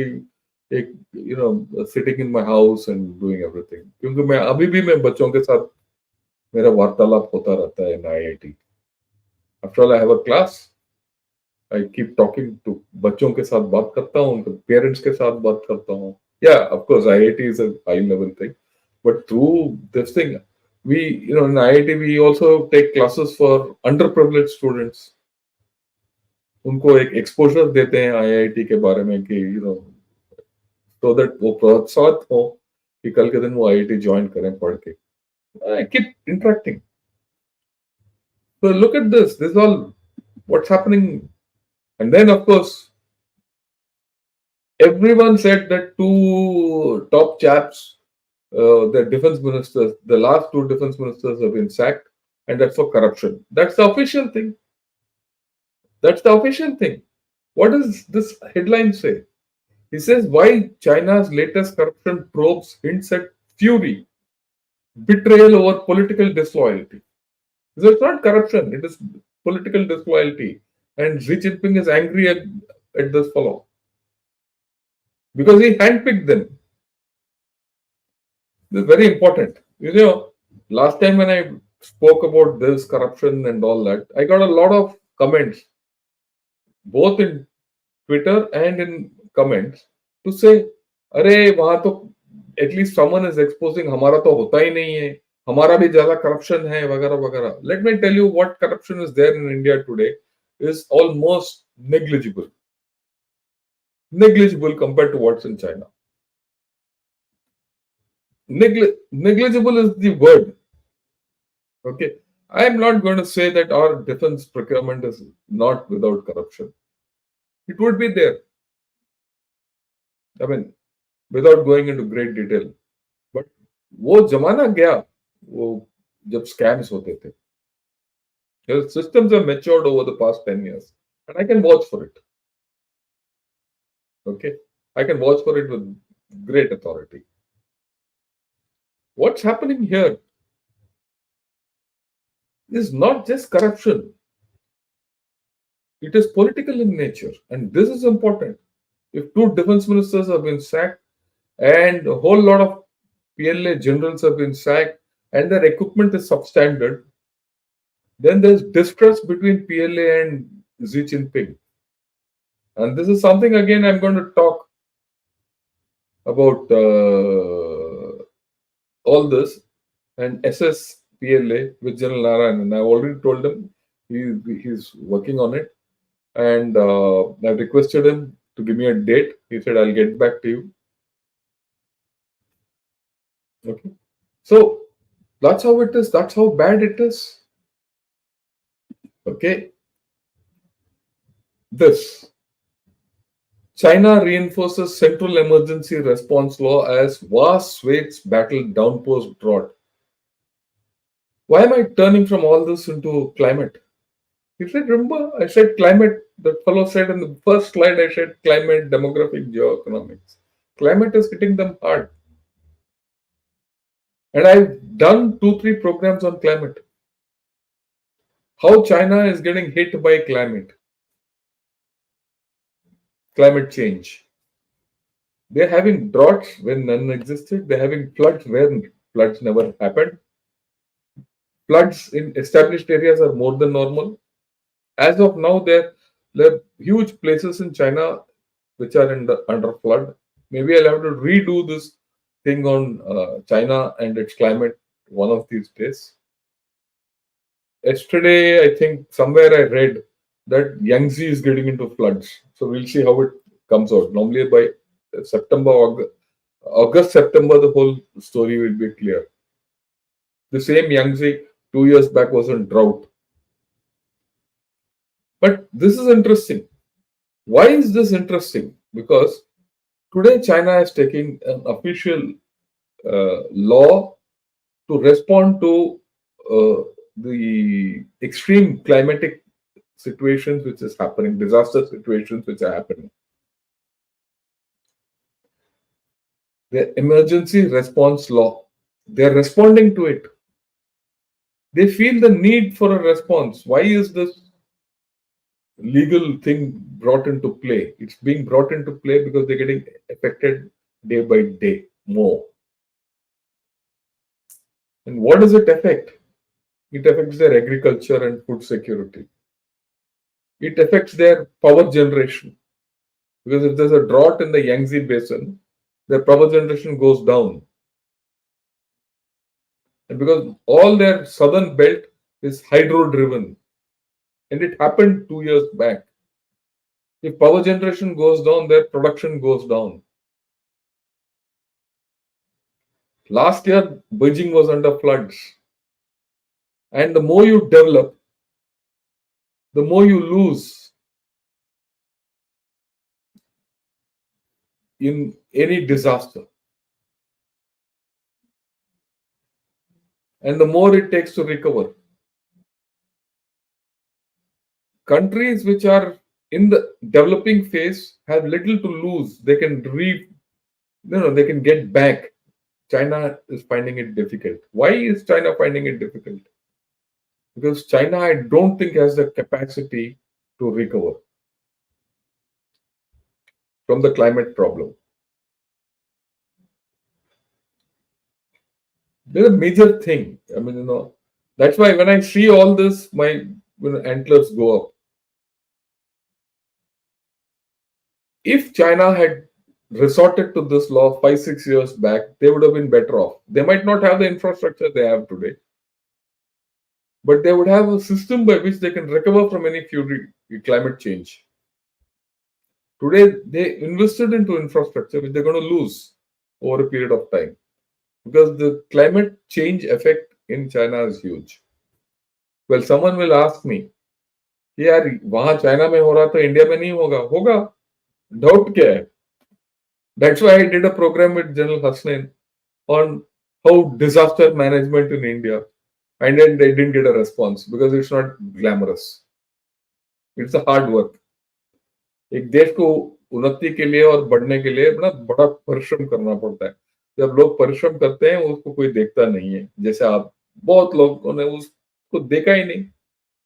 sitting in my house and doing everything. क्योंकि मैं अभी भी मैं बच्चों के साथ मेरा वार्तालाप होता रहता है in IIT. After all, I have a class. I keep talking to बच्चों के साथ बात करता हूँ, उनके पेरेंट्स के साथ बात करता हूँ. Yeah, of course, IIT is a high level thing, but through this thing, in IIT we also take classes for underprivileged students. उनको एक एक्सपोजर देते हैं आईआईटी के बारे में कि सो दैट वो प्रोत्साहित हो कि कल के दिन वो आईआईटी ज्वाइन करें पढ़ के. I keep interacting. So look at this. This is all what's happening. And then, of course, everyone said that two top chaps, the defense ministers, the last two defense ministers have been sacked, and that's for corruption. That's the official thing. That's the official thing. What does this headline say? He says, why China's latest corruption probes hints at fury, betrayal over political disloyalty. So it's not corruption, it is political disloyalty. And Xi Jinping is angry at this fellow because he handpicked them. This is very important. Last time when I spoke about this corruption and all that, I got a lot of comments, both in Twitter and in comments, to say, अरे वहां तो at least someone is exposing, हमारा तो होता ही नहीं है, हमारा भी ज्यादा करप्शन है वगैरह वगैरह. Let me tell you what corruption is there in India today is almost negligible. Negligible compared to what's in China. Negligible is the word. Okay. I am not going to say that our defense procurement is not without corruption. It would be there. I mean, without going into great detail. But वो जमाना गया वो जब scams होते थे. The systems have matured over the past 10 years. And I can vouch for it. Okay. I can vouch for it with great authority. What's happening here is not just corruption. It is political in nature. And this is important. If two defense ministers have been sacked and a whole lot of PLA generals have been sacked and their equipment is substandard, then there's distrust between PLA and Xi Jinping. And this is something, again, I'm going to talk about all this and assess PLA with General Narayan. And I've already told him he's working on it. And I've requested him to give me a date. He said, I'll get back to you. Okay. So that's how it is. That's how bad it is. Okay. This. China reinforces central emergency response law as vast swathes battle downpours drought. Why am I turning from all this into climate? He said, remember, I said climate. That fellow said in the first slide, I said climate, demographic, geoeconomics. Climate is hitting them hard. And I've done 2-3 programs on climate. How China is getting hit by climate change. They're having droughts when none existed. They're having floods where floods never happened. Floods in established areas are more than normal. As of now, there are huge places in China which are under flood. Maybe I'll have to redo this thing on China and its climate one of these days. Yesterday, I think somewhere I read that Yangtze is getting into floods. So we'll see how it comes out. Normally by September, August, September, the whole story will be clear. The same Yangtze 2 years back was in drought. But this is interesting. Why is this interesting? Because today China is taking an official law to respond to the extreme climatic situations which is happening, disaster situations which are happening. The emergency response law, they are responding to it. They feel the need for a response. Why is this legal thing brought into play? It's being brought into play because they're getting affected day by day more. And what does it affect? It affects their agriculture and food security. It affects their power generation. Because if there's a drought in the Yangtze basin, their power generation goes down. And because all their southern belt is hydro driven, and it happened 2 years back. If power generation goes down, their production goes down. Last year, Beijing was under floods. And the more you develop, the more you lose in any disaster. And the more it takes to recover. Countries which are in the developing phase have little to lose. They can they can get back. China is finding it difficult. Why is China finding it difficult? Because China, I don't think, has the capacity to recover from the climate problem. There's a major thing. I mean, that's why when I see all this, my antlers go up. If China had resorted to this law 5-6 years back, they would have been better off. They might not have the infrastructure they have today, but they would have a system by which they can recover from any future climate change. Today, they invested into infrastructure which they're going to lose over a period of time because the climate change effect in China is huge. Well, someone will ask me, यार वहां China में हो रहा तो India में नहीं होगा होगा डाउट क्या है That's why I did a program with General Hasnain on how disaster management in India, and then they didn't get a response because it's not glamorous. It's a hard work. एक देश को उन्नति के लिए और बढ़ने के लिए बड़ा परिश्रम करना पड़ता है. जब लोग परिश्रम करते हैं उसको कोई देखता नहीं है. जैसे आप बहुत लोगों ने उसको देखा ही नहीं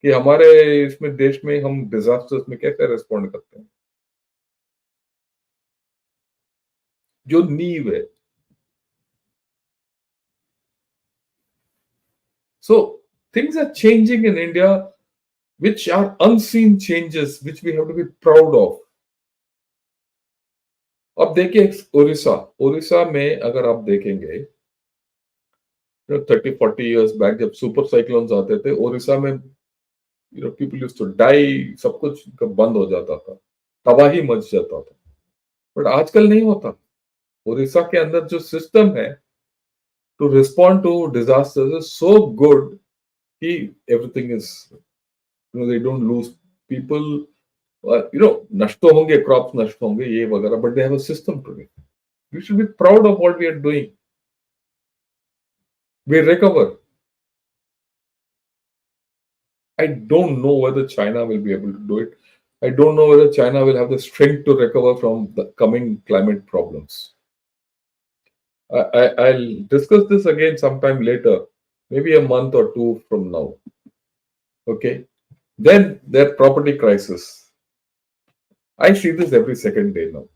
कि हमारे इसमें देश में हम डिजास्टर्स में कैसे रिस्पॉन्ड करते हैं. जो नींव है. So things are changing in India, which are unseen changes, which we have to be proud of. अब देखिए उड़ीसा में अगर आप देखेंगे 30-40 years बैक जब सुपर साइक्लोन्स आते थे उड़ीसा में पीपल यूज्ड टू डाई, सब कुछ बंद हो जाता था, तबाही मच जाता था. बट आजकल नहीं होता. उड़ीसा के अंदर जो सिस्टम है to respond to disasters is so good कि everything is they don't lose people. नष्ट होंगे, क्रॉप्स नष्ट होंगे, ये वगैरह, but they have a system today. We should be proud of what we are doing. We recover. I don't know whether China will be able to do it. I don't know whether China will have the strength to recover from the coming climate problems. I'll discuss this again sometime later, maybe a month or two from now. Okay. Then their property crisis. I see this every second day now.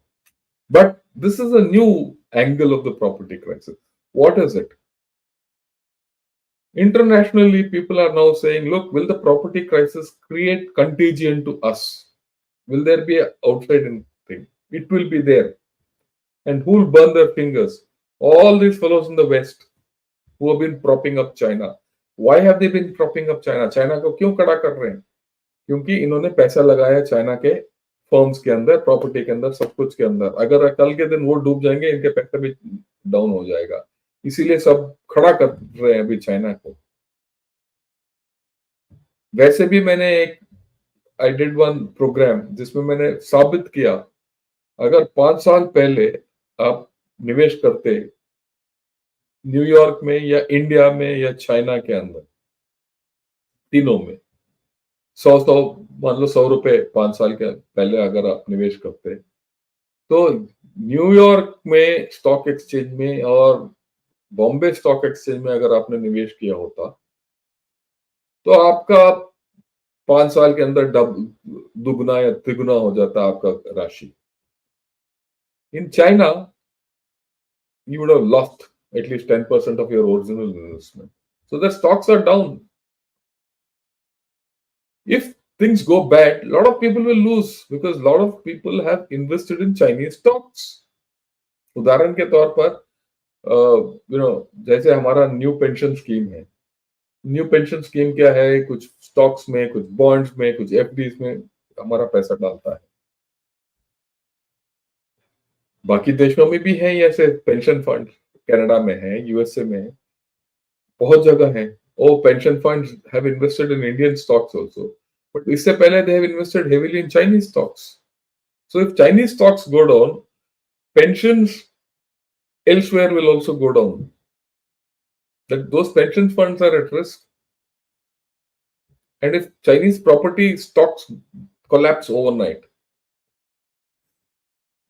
But this is a new angle of the property crisis. What is it? Internationally, people are now saying, look, will the property crisis create contagion to us? Will there be an outside thing? It will be there. And who will burn their fingers? All these fellows in the West who have been propping up China. Why have they been propping up China? China को क्यों खड़ा कर रहे हैं? क्योंकि इन्होंने पैसा लगाया चाइना के फर्म्स के अंदर, प्रॉपर्टी के अंदर, सब कुछ के अंदर. अगर कल के दिन वो डूब जाएंगे, इनके पैसा भी डाउन हो जाएगा. इसीलिए सब खड़ा कर रहे हैं अभी चाइना को. वैसे भी मैंने आई डिड वन प्रोग्राम जिसमें मैंने साबित किया अगर 5 साल पहले आप निवेश करते न्यूयॉर्क में या इंडिया में या चाइना के अंदर, तीनों में 100 मान लो 100 रुपए 5 साल के पहले अगर आप निवेश करते तो न्यूयॉर्क में स्टॉक एक्सचेंज में और बॉम्बे स्टॉक एक्सचेंज में अगर आपने निवेश किया होता तो आपका 5 साल के अंदर दुगना या तिगुना हो जाता है आपका राशि। In China you would have lost at least 10% of your original investment. So the stocks are down. If things go bad, a lot of people will lose because a lot of people have invested in Chinese stocks. उदाहरण के तौर पर जैसे हमारा new pension scheme है। New pension scheme क्या है? कुछ स्टॉक्स में, कुछ बॉन्ड्स में, कुछ एफडीज में हमारा पैसा डालता है। बाकी देशों में भी है ऐसे पेंशन फंड, कनाडा में है, यूएसए में है, बहुत जगह है। Oh, pension funds have invested in Indian stocks also. But इससे पहले they have invested heavily in Chinese stocks. So if Chinese stocks go down, pensions elsewhere will also go down. That those pension funds are at risk. And if Chinese property stocks collapse overnight,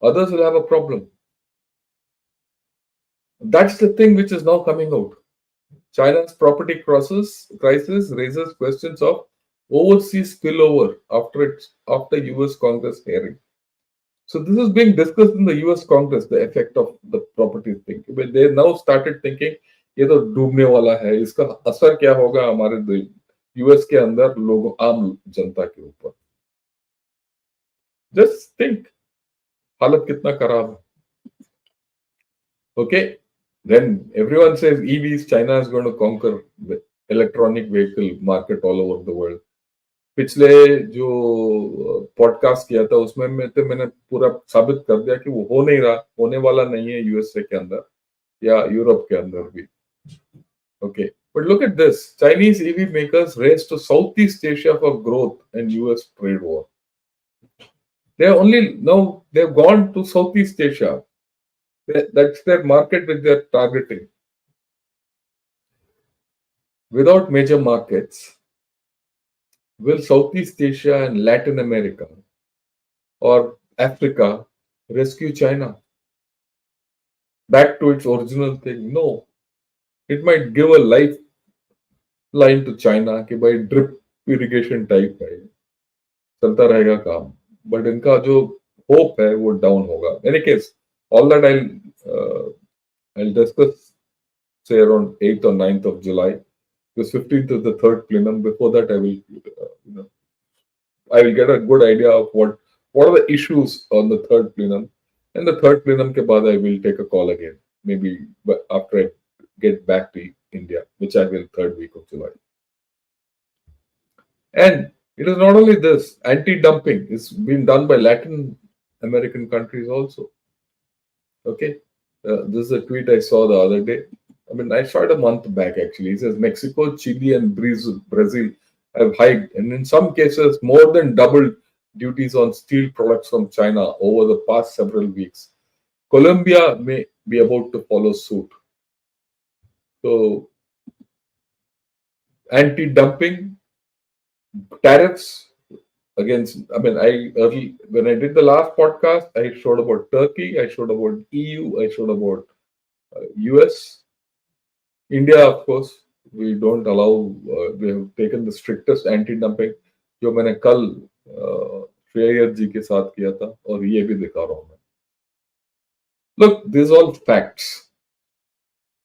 others will have a problem. That's the thing which is now coming out. China's property crisis raises questions of overseas spillover after US Congress hearing. So this is being discussed in the US Congress, the effect of the property thing. But they now started thinking, ये तो डूबने वाला है, इसका असर क्या होगा हमारे यूएस के अंदर लोगों, आम जनता के ऊपर। जस्ट थिंक, हालत कितना खराब है। Okay, then everyone says EVs, China is going to conquer the electronic vehicle market all over the world. पिछले जो पॉडकास्ट किया था उसमें मैंने पूरा साबित कर दिया कि वो हो नहीं रहा, होने वाला नहीं है यूएसए के अंदर या यूरोप के अंदर भी। Okay, but look at this, Chinese EV makers race to South East Asia for growth and US trade war. They are only now they've gone to Southeast Asia. That's their market which they're targeting. Without major markets, will Southeast Asia and Latin America or Africa rescue China back to its original thing? No. It might give a lifeline to China कि भाई drip irrigation type है, चलता रहेगा काम, but इनका जो hope है वो डाउन होगा। Any case, all that I'll discuss say around 8th or 9th of July, because 15th is the third plenum. Before that I will get a good idea of what are the issues on the third plenum, and the third plenum ke baad I will take a call again, maybe after I get back to India, which I will third week of July. And it is not only this, anti-dumping is being done by Latin American countries also. Okay, this is a tweet I saw the other day. I mean, I saw it a month back actually. It says Mexico, Chile, and Brazil have hiked, and in some cases more than doubled duties on steel products from China over the past several weeks. Colombia may be about to follow suit. So, anti-dumping, tariffs against, I mean, when I did the last podcast, I showed about Turkey, I showed about EU, I showed about US. India, of course, we don't allow, we have taken the strictest anti-dumping, जो मैंने कल श्रेयर जी के साथ किया था, और ये भी दिखा रहा हूं मैं। Look, these are all facts.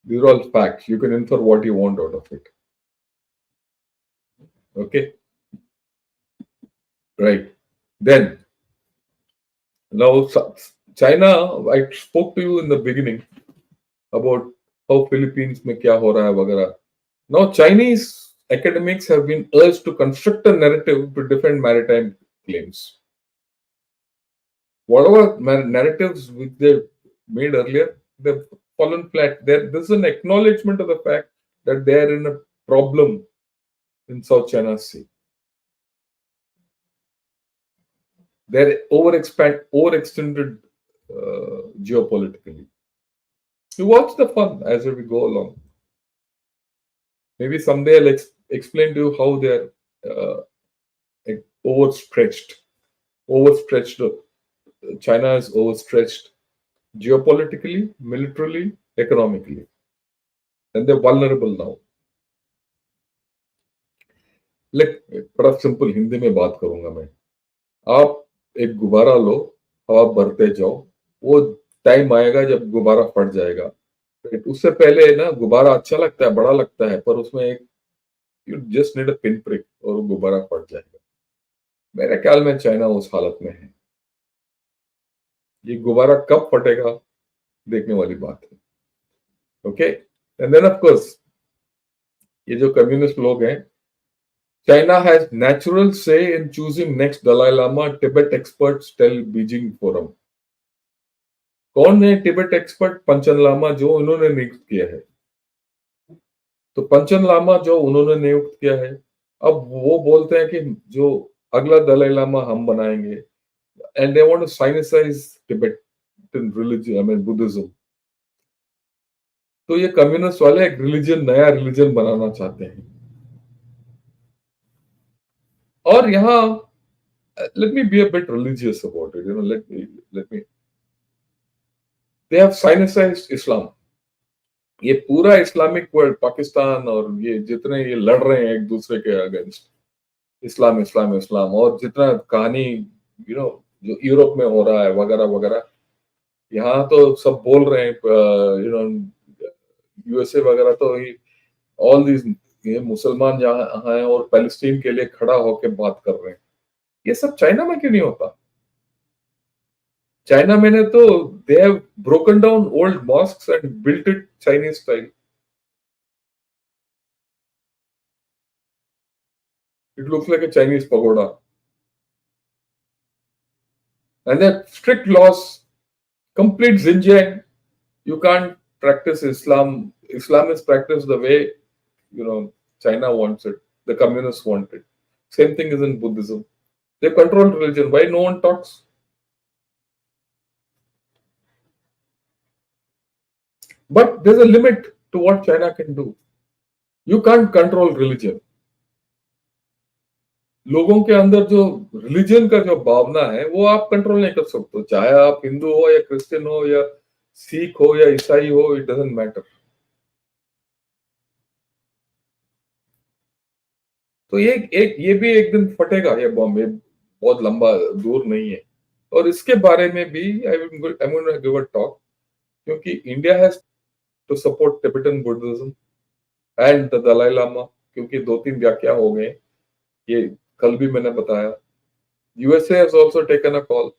These are all facts. You can infer what you want out of it. Okay? Right. Then, now China, I spoke to you in the beginning about how Philippines में क्या हो रहा है वगैरह. Now Chinese academics have been urged to construct a narrative to defend maritime claims. Whatever narratives which they made earlier, they've fallen flat. This is an acknowledgement of the fact that they are in a problem in South China Sea. They're overextended geopolitically. You watch the fun as we go along. Maybe someday I'll explain to you how they're overstretched. China is overstretched geopolitically, militarily, economically. And they're vulnerable now. Let बड़ा simple Hindi में बात करूंगा मैं। आप एक गुब्बारा लो, हवा भरते जाओ, वो टाइम आएगा जब गुब्बारा फट जाएगा। उससे पहले ना गुब्बारा अच्छा लगता है, बड़ा लगता है, पर उसमें एक you just need a pin prick और वो गुब्बारा फट जाएगा। मेरे ख्याल में चाइना उस हालत में है। ये गुब्बारा कब फटेगा देखने वाली बात है। Okay, and then of course ये जो कम्युनिस्ट लोग हैं, चाइना हैज नेचुरल से in choosing next Dalai Lama, Tibet experts tell Beijing forum. कौन है तिब्बत एक्सपर्ट? पंचन लामा, जो उन्होंने नियुक्त किया है। तो पंचन लामा जो उन्होंने नियुक्त किया है, अब वो बोलते हैं कि जो अगला दलाई लामा हम बनाएंगे, and they want to sinicise Tibetan religion, I mean Buddhism. तो ये कम्युनिस्ट वाले एक रिलीजन, नया रिलीजन बनाना चाहते हैं। और यहाँ let me be a bit religious about it, let me they have sinicized Islam. ये पूरा इस्लामिक वर्ल्ड, पाकिस्तान और ये जितने ये लड़ रहे हैं एक दूसरे के अगेंस्ट, इस्लाम इस्लाम इस्लाम, और जितना कहानी जो यूरोप में हो रहा है वगैरह वगैरह, यहाँ तो सब बोल रहे हैं, यूएसए वगैरह तो ऑल दीज ये मुसलमान जहाँ हैं और पैलेस्टीन के लिए खड़ा होकर बात कर रहे हैं। ये सब चाइना में क्यों नहीं होता? चाइना में ने तो they have broken down old mosques and built eat Chinese style. It looks like a Chinese pagoda. And they have strict laws, complete Xinjiang. You can't practice Islam. Islam is practiced the way, China wants it, the communists want it. Same thing is in Buddhism. They control religion. Why no one talks? But there's a limit to what China can do. You can't control religion. लोगों के अंदर जो religion का जो भावना है वो आप control नहीं कर सकते, चाहे आप हिंदू हो या क्रिश्चियन हो या सिख हो या ईसाई हो, इट डजंट मैटर। तो ये भी एक दिन फटेगा, ये बॉम्ब, ये बहुत लंबा दूर नहीं है। और इसके बारे में भी I am going to give a talk, क्योंकि India has to support Tibetan Buddhism and the Dalai Lama, क्योंकि 2-3 व्याख्या हो गए, ये कल भी मैंने बताया। USA has also taken a call,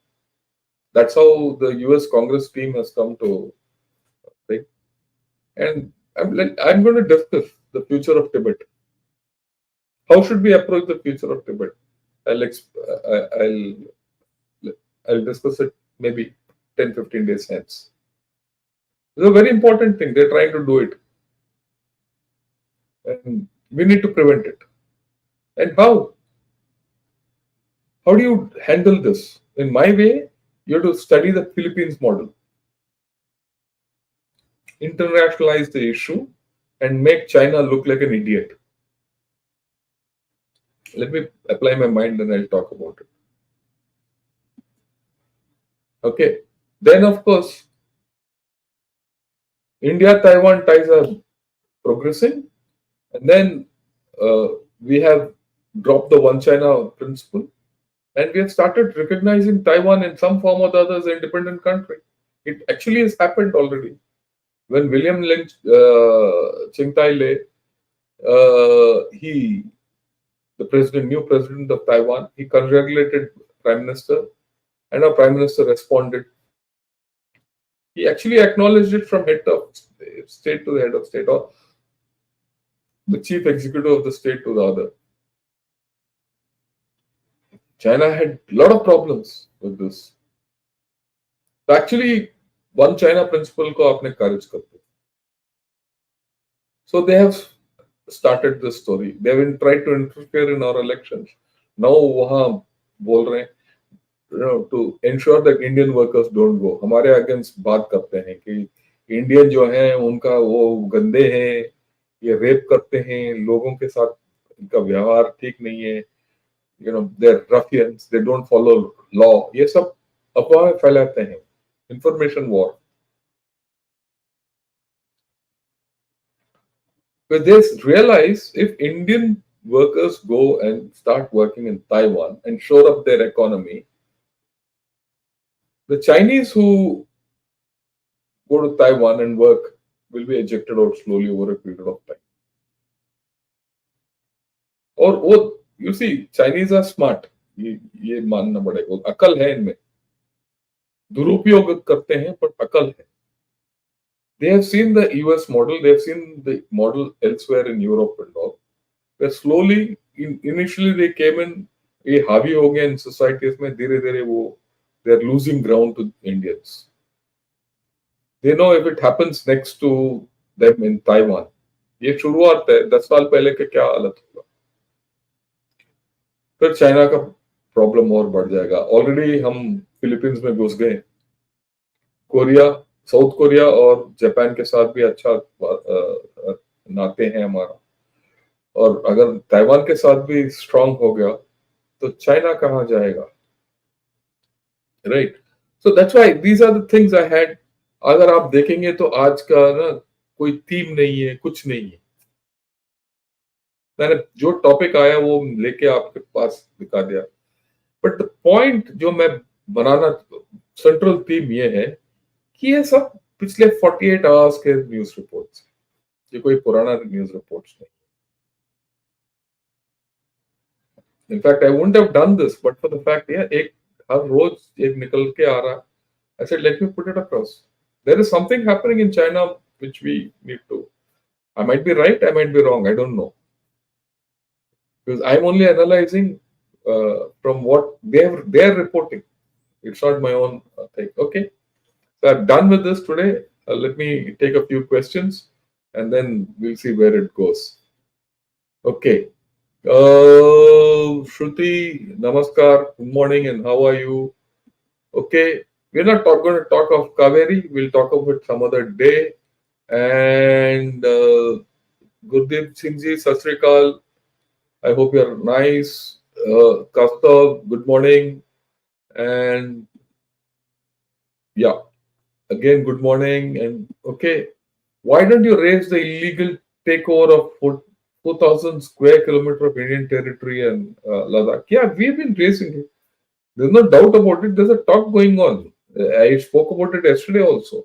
that's how the US Congress team has come to think, and I'm going to discuss the future of Tibet. How should we approach the future of Tibet? I'll exp- I'll discuss it maybe 10-15 days hence. It's a very important thing. They're trying to do it, and we need to prevent it. And how? How do you handle this? In my way, you have to study the Philippines model, internationalize the issue, and make China look like an idiot. Let me apply my mind, and I'll talk about it. Okay. Then, of course, India-Taiwan ties are progressing, and then we have dropped the one China principle, and we have started recognizing Taiwan in some form or the other as an independent country. It actually has happened already. When William Lynch Tsingtao, the new president of Taiwan, he congratulated Prime Minister, and our Prime Minister responded. He actually acknowledged it from head of state to the head of state, or the chief executive of the state to the other. China had a lot of problems with this. So actually, one China principle को आपने खारिज कर दिया. So they have started this story. They have tried to interfere in our elections. Now वहाँ बोल रहे हैं, to ensure that Indian workers don't go. हमारे against बात करते हैं कि इंडियन जो हैं उनका वो गंदे हैं, ये रेप करते हैं लोगों के साथ, इनका व्यवहार ठीक नहीं है, they're ruffians, they don't follow law. ये सब अफवाहें फैलाते हैं, information war. But they realize if Indian workers go and start working in Taiwan and shore up their economy, the Chinese who go to Taiwan and work will be ejected out slowly over a period of time. और you see, Chinese are smart. ये मानना पड़ेगा, अकल है इनमें, दुरुपयोग करते हैं पर अकल है. They have seen the US model, they have seen the model elsewhere in Europe and all. Where slowly, initially they came in, ये हावी हो गया इन societies में, धीरे धीरे वो they are losing ground to Indians. They know if it happens next to them in Taiwan, ये शुरुआत है, 10 साल पहले के क्या हालत होगा, फिर चाइना का प्रॉब्लम और बढ़ जाएगा. ऑलरेडी हम फिलीपींस में घुस गए, कोरिया, साउथ कोरिया और जापान के साथ भी अच्छा नाते हैं हमारा, और अगर ताइवान के साथ भी स्ट्रांग हो गया तो चाइना कहाँ जाएगा, right? So that's why these are the things I had. अगर आप देखेंगे तो आज का ना कोई थीम नहीं है, कुछ नहीं है. मैंने जो टॉपिक आया वो लेके आपके पास दिखा दिया, बट द पॉइंट जो मैं बनाना, सेंट्रल थीम ये है कि ये सब पिछले 48 आवर्स के न्यूज रिपोर्ट्स, ये कोई पुराना न्यूज रिपोर्ट्स नहीं. In fact, I wouldn't have done this, but for the fact, yeah, एक हर रोज एक निकल के आ रहा. I said, let me put it across. There is something happening in China which we need to. I might be right, I might be wrong, I don't know. Because I'm only analyzing from what they're reporting. It's not my own thing. Okay. So I'm done with this today. Let me take a few questions and then we'll see where it goes. Okay. Shruti, namaskar, good morning, and how are you? Okay, we're not going to talk of Kaveri, we'll talk of it some other day. And Gurdeep Singh ji, Sat Sri Akal, I hope you're nice. Kaustav, good morning. And yeah, again, good morning. And okay, why don't you raise the illegal takeover of 4,000 square kilometer of Indian territory and Ladakh? Yeah, we've been raising it. There's no doubt about it. There's a talk going on. I spoke about it yesterday also.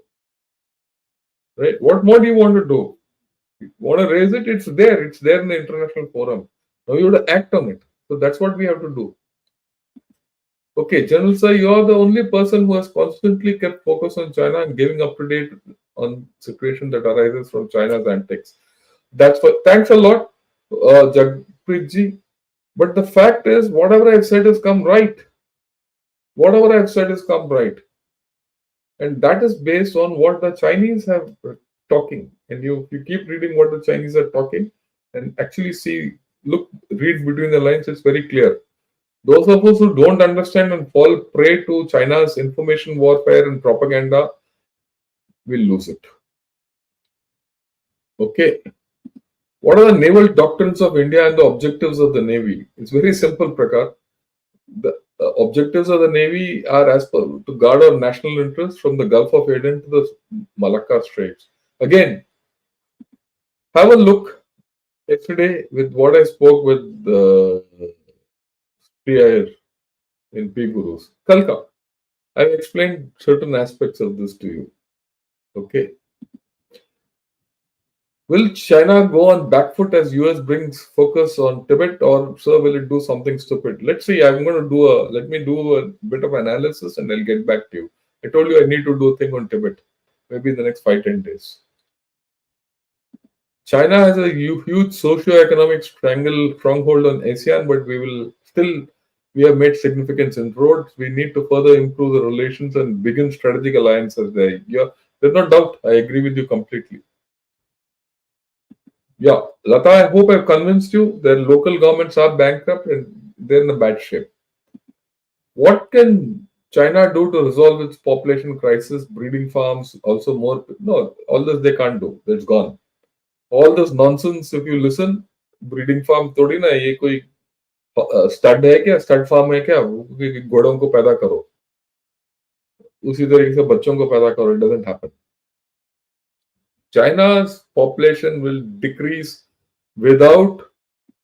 Right? What more do you want to do? You want to raise it? It's there. It's there in the international forum. Now you have to act on it. So that's what we have to do. Okay, General Sir, you are the only person who has constantly kept focus on China and giving up to date on situation that arises from China's antics. That's for thanks a lot, Jagpreet ji. But the fact is, whatever I've said has come right. Whatever I've said has come right. And that is based on what the Chinese have talking. And you keep reading what the Chinese are talking and actually read between the lines, it's very clear. Those of us who don't understand and fall prey to China's information warfare and propaganda will lose it. Okay. What are the naval doctrines of India and the objectives of the Navy? It's very simple, Prakar. The objectives of the Navy are as per to guard our national interests from the Gulf of Aden to the Malacca Straits. Again, have a look yesterday with what I spoke with the in P Gurus. Kalka, I've explained certain aspects of this to you. Okay. Will China go on back foot as US brings focus on Tibet, or sir, will it do something stupid? Let's see. Let me do a bit of analysis and I'll get back to you. I told you I need to do a thing on Tibet, maybe in the next 5-10 days. China has a huge socio-economic stronghold on ASEAN, but we have made significant inroads. We need to further improve the relations and begin strategic alliances there. Yeah, there's no doubt. I agree with you completely. Yeah, Lata, I hope I've convinced you that local governments are bankrupt and they're in a bad shape. What can China do to resolve its population crisis, breeding farms, also more? No, all this they can't do. It's gone. All this nonsense, if you listen, breeding farm थोड़ी ना ये कोई stud है क्या, stud farm है क्या, घोड़ों को पैदा करो, उसी तरीके से बच्चों को पैदा करो. It doesn't happen. China's population will decrease without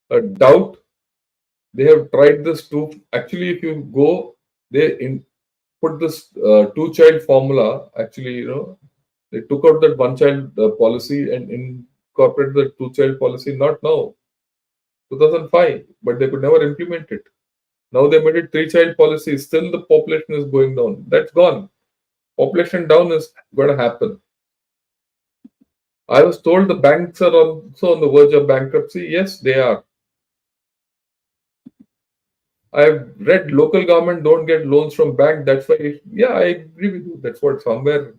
doubt. They have tried this too. Actually, if you go, put this two-child formula. Actually, they took out that one-child policy and incorporated the two-child policy. Not now, 2005, but they could never implement it. Now they made it three-child policy. Still, the population is going down. That's gone. Population down is going to happen. I was told the banks are also on the verge of bankruptcy. Yes, they are. I've read local government don't get loans from bank. That's why, yeah, I agree with you. That's what somewhere.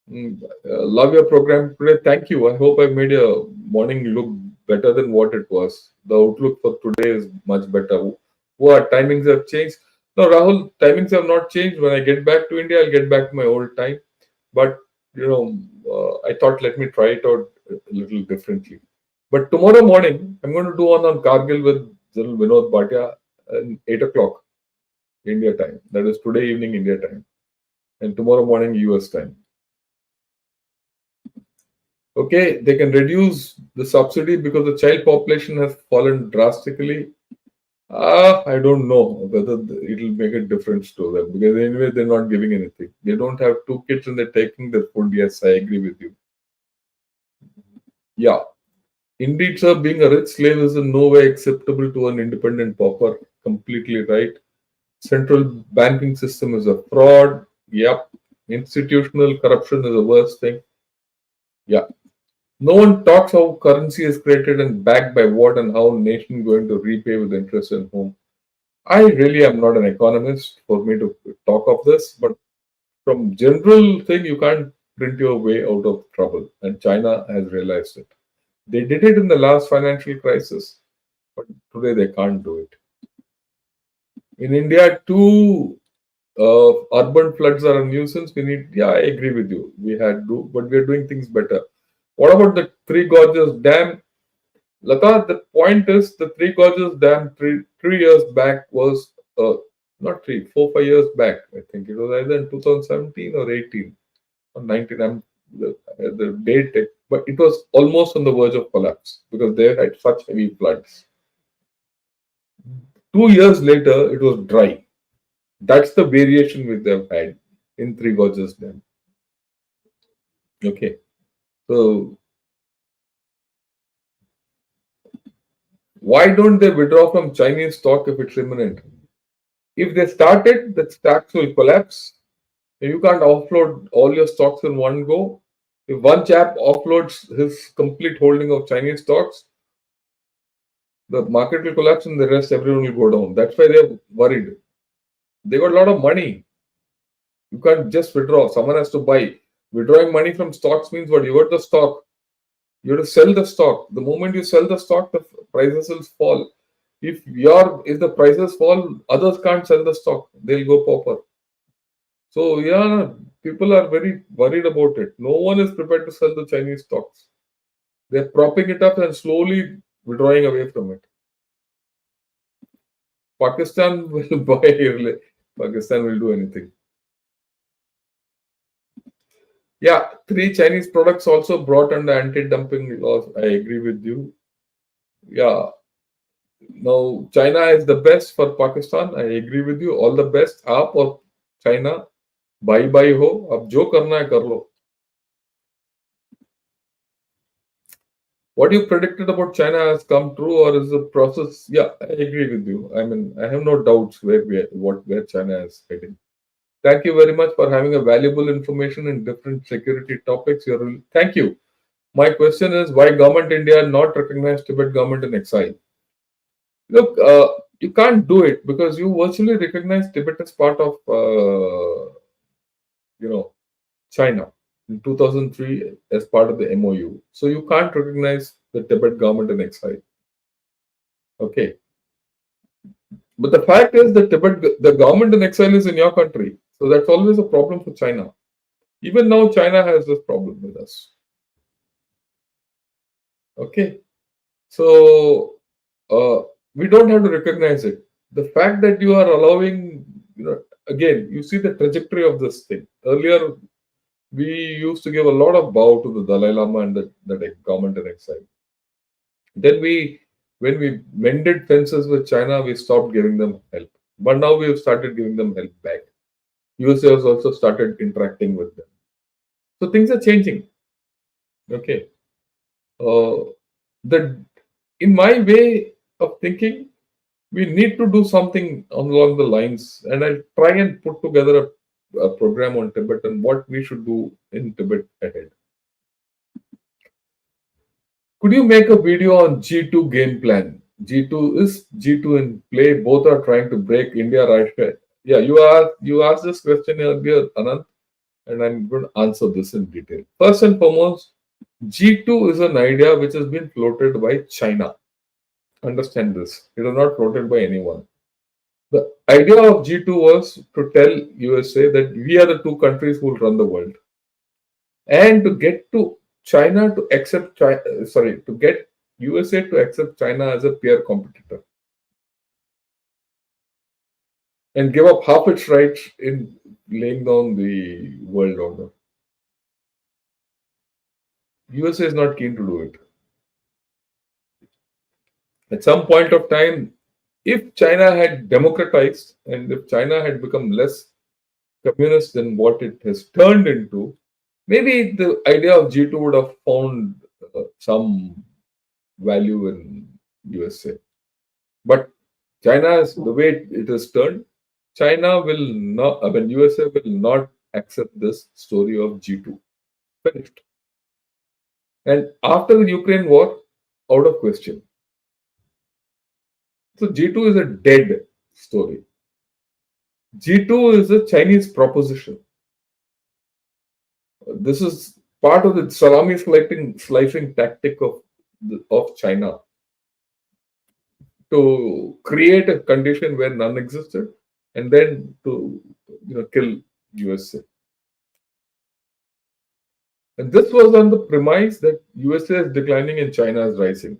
Love your program today. Thank you. I hope I made your morning look better than what it was. The outlook for today is much better. What timings have changed? No, Rahul, timings have not changed. When I get back to India, I'll get back to my old time. But I thought let me try it out a little differently. But tomorrow morning, I'm going to do one on Kargil with General Vinod Bhatia at 8 o'clock India time. That is today evening India time. And tomorrow morning US time. Okay, they can reduce the subsidy because the child population has fallen drastically. I don't know whether it will make a difference to them because anyway they're not giving anything. They don't have two kids and they're taking their food. Yes, I agree with you. Yeah, indeed, sir. Being a rich slave is in no way acceptable to an independent pauper. Completely right. Central banking system is a fraud. Yep. Institutional corruption is the worst thing. Yeah. No one talks how currency is created and backed by what and how nation going to repay with interest and whom. I really am not an economist for me to talk of this, but from general thing, you can't print your way out of trouble, and China has realized it. They did it in the last financial crisis, but today they can't do it. In India, too, urban floods are a nuisance. Yeah, I agree with you. We had to, but we're doing things better. What about the Three Gorges Dam? Lata, the point is the Three Gorges Dam 3 years back was not 4, 5 years back. I think it was either in 2017 or 18 or 19. The date, but it was almost on the verge of collapse because they had such heavy floods. 2 years later, it was dry. That's the variation which they've had in Three Gorges Dam. Okay, so why don't they withdraw from Chinese stock if it's imminent? If they start it, the stocks will collapse. You can't offload all your stocks in one go. If one chap offloads his complete holding of Chinese stocks, the market will collapse and the rest everyone will go down. That's why they're worried. They got a lot of money. You can't just withdraw. Someone has to buy. Withdrawing money from stocks means what? You got the stock. You have to sell the stock. The moment you sell the stock, the prices will fall. If the prices fall, others can't sell the stock. They'll go pauper. So yeah, people are very worried about it. No one is prepared to sell the Chinese stocks. They're propping it up and slowly withdrawing away from it. Pakistan will buy. Pakistan will do anything. Yeah, 3 Chinese products also brought under anti-dumping laws. I agree with you. Yeah. Now, China is the best for Pakistan. I agree with you. All the best. आप और China भाई भाई हो. अब जो करना है कर लो. What you predicted about China has come true, or is the process? Yeah, I agree with you. I mean, I have no doubts where China is heading. Thank you very much for having a valuable information in different security topics. Thank you. My question is why government India not recognize Tibet government in exile? Look, you can't do it because you virtually recognize Tibet as part of, China in 2003 as part of the MOU. So you can't recognize the Tibet government in exile. Okay. But the fact is that the government in exile is in your country. So that's always a problem for China. Even now, China has this problem with us. Okay. So we don't have to recognize it. The fact that you are allowing, again, you see the trajectory of this thing. Earlier, we used to give a lot of bow to the Dalai Lama and the government in exile. Then when we mended fences with China, we stopped giving them help. But now we have started giving them help back. USA has also started interacting with them. So things are changing. Okay. Uh, the in my way of thinking, we need to do something along the lines, and I'll try and put together a program on Tibet and what we should do in Tibet ahead. Could you make a video on G2 game plan? G2 in play. Both are trying to break India, Russia. Yeah, you asked this question earlier, Anand, and I'm going to answer this in detail. First and foremost, G2 is an idea which has been floated by China. Understand this. It was not floated by anyone. The idea of G2 was to tell USA that we are the two countries who will run the world. And to get to China to accept China, sorry, to get USA to accept China as a peer competitor and give up half its rights in laying down the world order. USA is not keen to do it. At some point of time, if China had democratized and if China had become less communist than what it has turned into, maybe the idea of G2 would have found some value in USA. But China, is the way it has turned, China will not, I mean, USA will not accept this story of G2. Finished. And after the Ukraine war, out of question. So G2 is a dead story. G2 is a Chinese proposition. This is part of the salami slicing tactic of China to create a condition where none existed and then to kill USA. And this was on the premise that USA is declining and China is rising.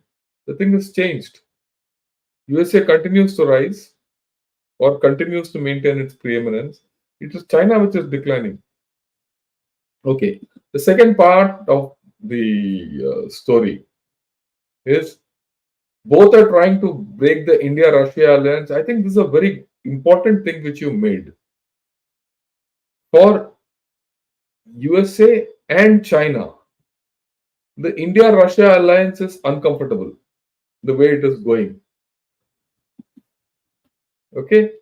The thing has changed. USA continues to rise or continues to maintain its preeminence. It is China which is declining. Okay. The second part of the story is both are trying to break the India-Russia alliance. I think this is a very important thing which you made. For USA and China, the India-Russia alliance is uncomfortable the way it is going. Okay.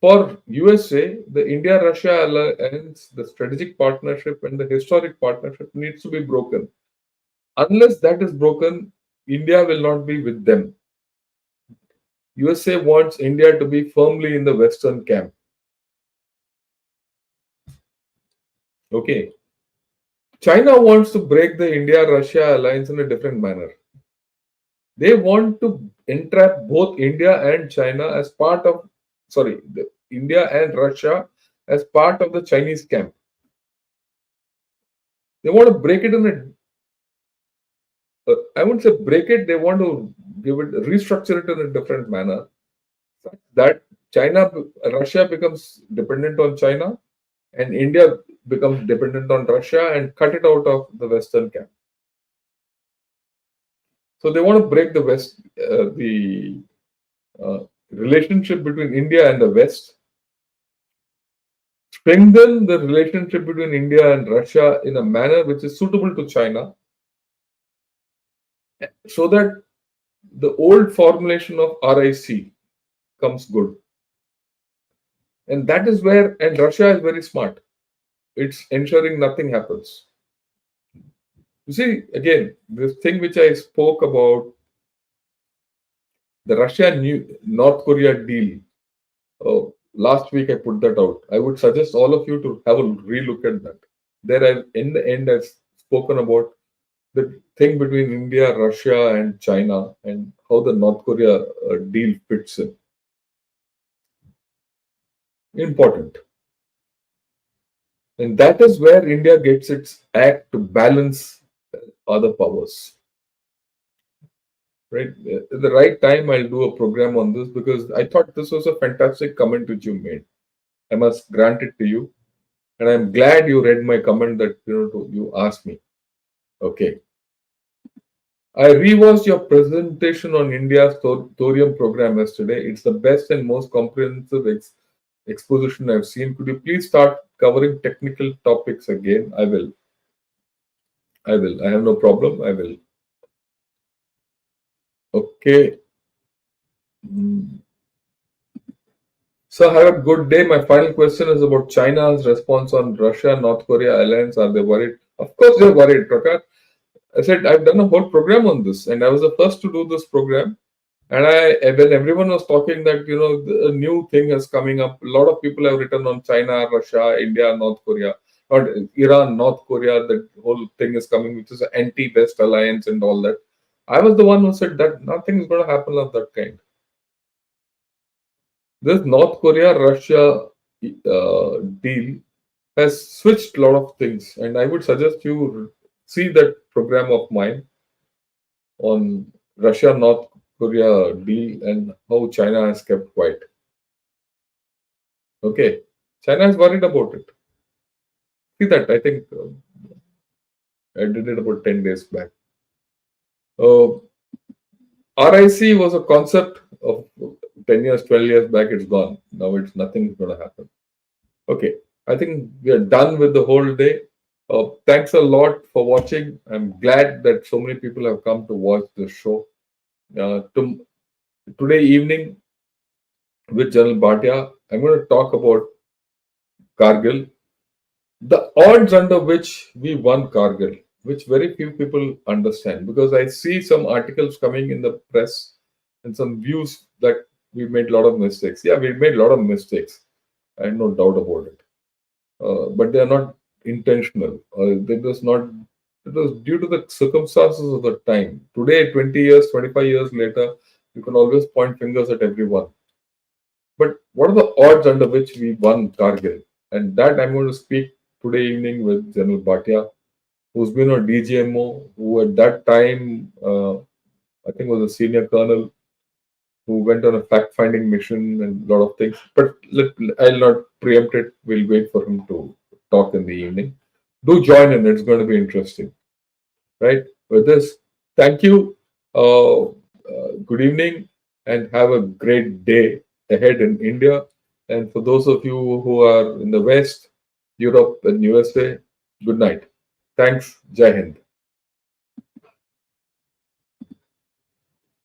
For USA, the India-Russia alliance, the strategic partnership and the historic partnership needs to be broken. Unless that is broken, India will not be with them. USA wants India to be firmly in the Western camp. Okay. China wants to break the India-Russia alliance in a different manner. They want to entrap both India and China as part of, India and Russia as part of the Chinese camp. They want to break it in I wouldn't say break it, they want to restructure it in a different manner. Such that Russia becomes dependent on China and India becomes dependent on Russia and cut it out of the Western camp. So they want to break the relationship between India and the West, strengthen the relationship between India and Russia in a manner which is suitable to China, so that the old formulation of RIC comes good. And that is where, and Russia is very smart. It's ensuring nothing happens. You see, again, this thing which I spoke about, the Russia-North Korea deal, last week I put that out. I would suggest all of you to have a relook at that. There, in the end, I've spoken about the thing between India, Russia, and China, and how the North Korea deal fits in. Important. And that is where India gets its act to balance other powers. Right? At the right time, I'll do a program on this because I thought this was a fantastic comment which you made. I must grant it to you. And I'm glad you read my comment that you asked me. Okay. I rewatched your presentation on India's thorium program yesterday. It's the best and most comprehensive exposition I've seen. Could you please start covering technical topics again? I will. I will. I have no problem. I will. Okay. Mm. So have a good day. My final question is about China's response on Russia North Korea alliance. Are they worried? Of course they're worried, Prakash. I said I've done a whole program on this, and I was the first to do this program. And when everyone was talking that a new thing is coming up, a lot of people have written on China, Russia, India, North Korea, or Iran, North Korea. That whole thing is coming, which is an anti-West alliance and all that. I was the one who said that nothing is going to happen of that kind. This North Korea Russia deal has switched a lot of things, and I would suggest you see that program of mine on Russia North Korea deal and how China has kept quiet. Okay, China is worried about it. See that? I think I did it about 10 days back. RIC was a concept of 10 years, 12 years back. It's gone. Now it's nothing's going to happen. Okay, I think we are done with the whole day. Thanks a lot for watching. I'm glad that so many people have come to watch the show. Today evening with General Bhatia, I'm going to talk about Kargil, the odds under which we won Kargil, which very few people understand, because I see some articles coming in the press and some views that we made a lot of mistakes. Yeah, we made a lot of mistakes. I have no doubt about it. But they are not intentional. It was due to the circumstances of the time. Today, 20 years, 25 years later, you can always point fingers at everyone. But what are the odds under which we won Kargil? And that I'm going to speak today evening with General Bhatia, who's been a DGMO, who at that time, I think was a senior colonel, who went on a fact-finding mission and a lot of things. But I'll not preempt it. We'll wait for him to talk in the evening. Do join in. It's going to be interesting. Right? With this, thank you. Good evening and have a great day ahead in India. And for those of you who are in the West, Europe and USA, good night. Thanks. Jai Hind.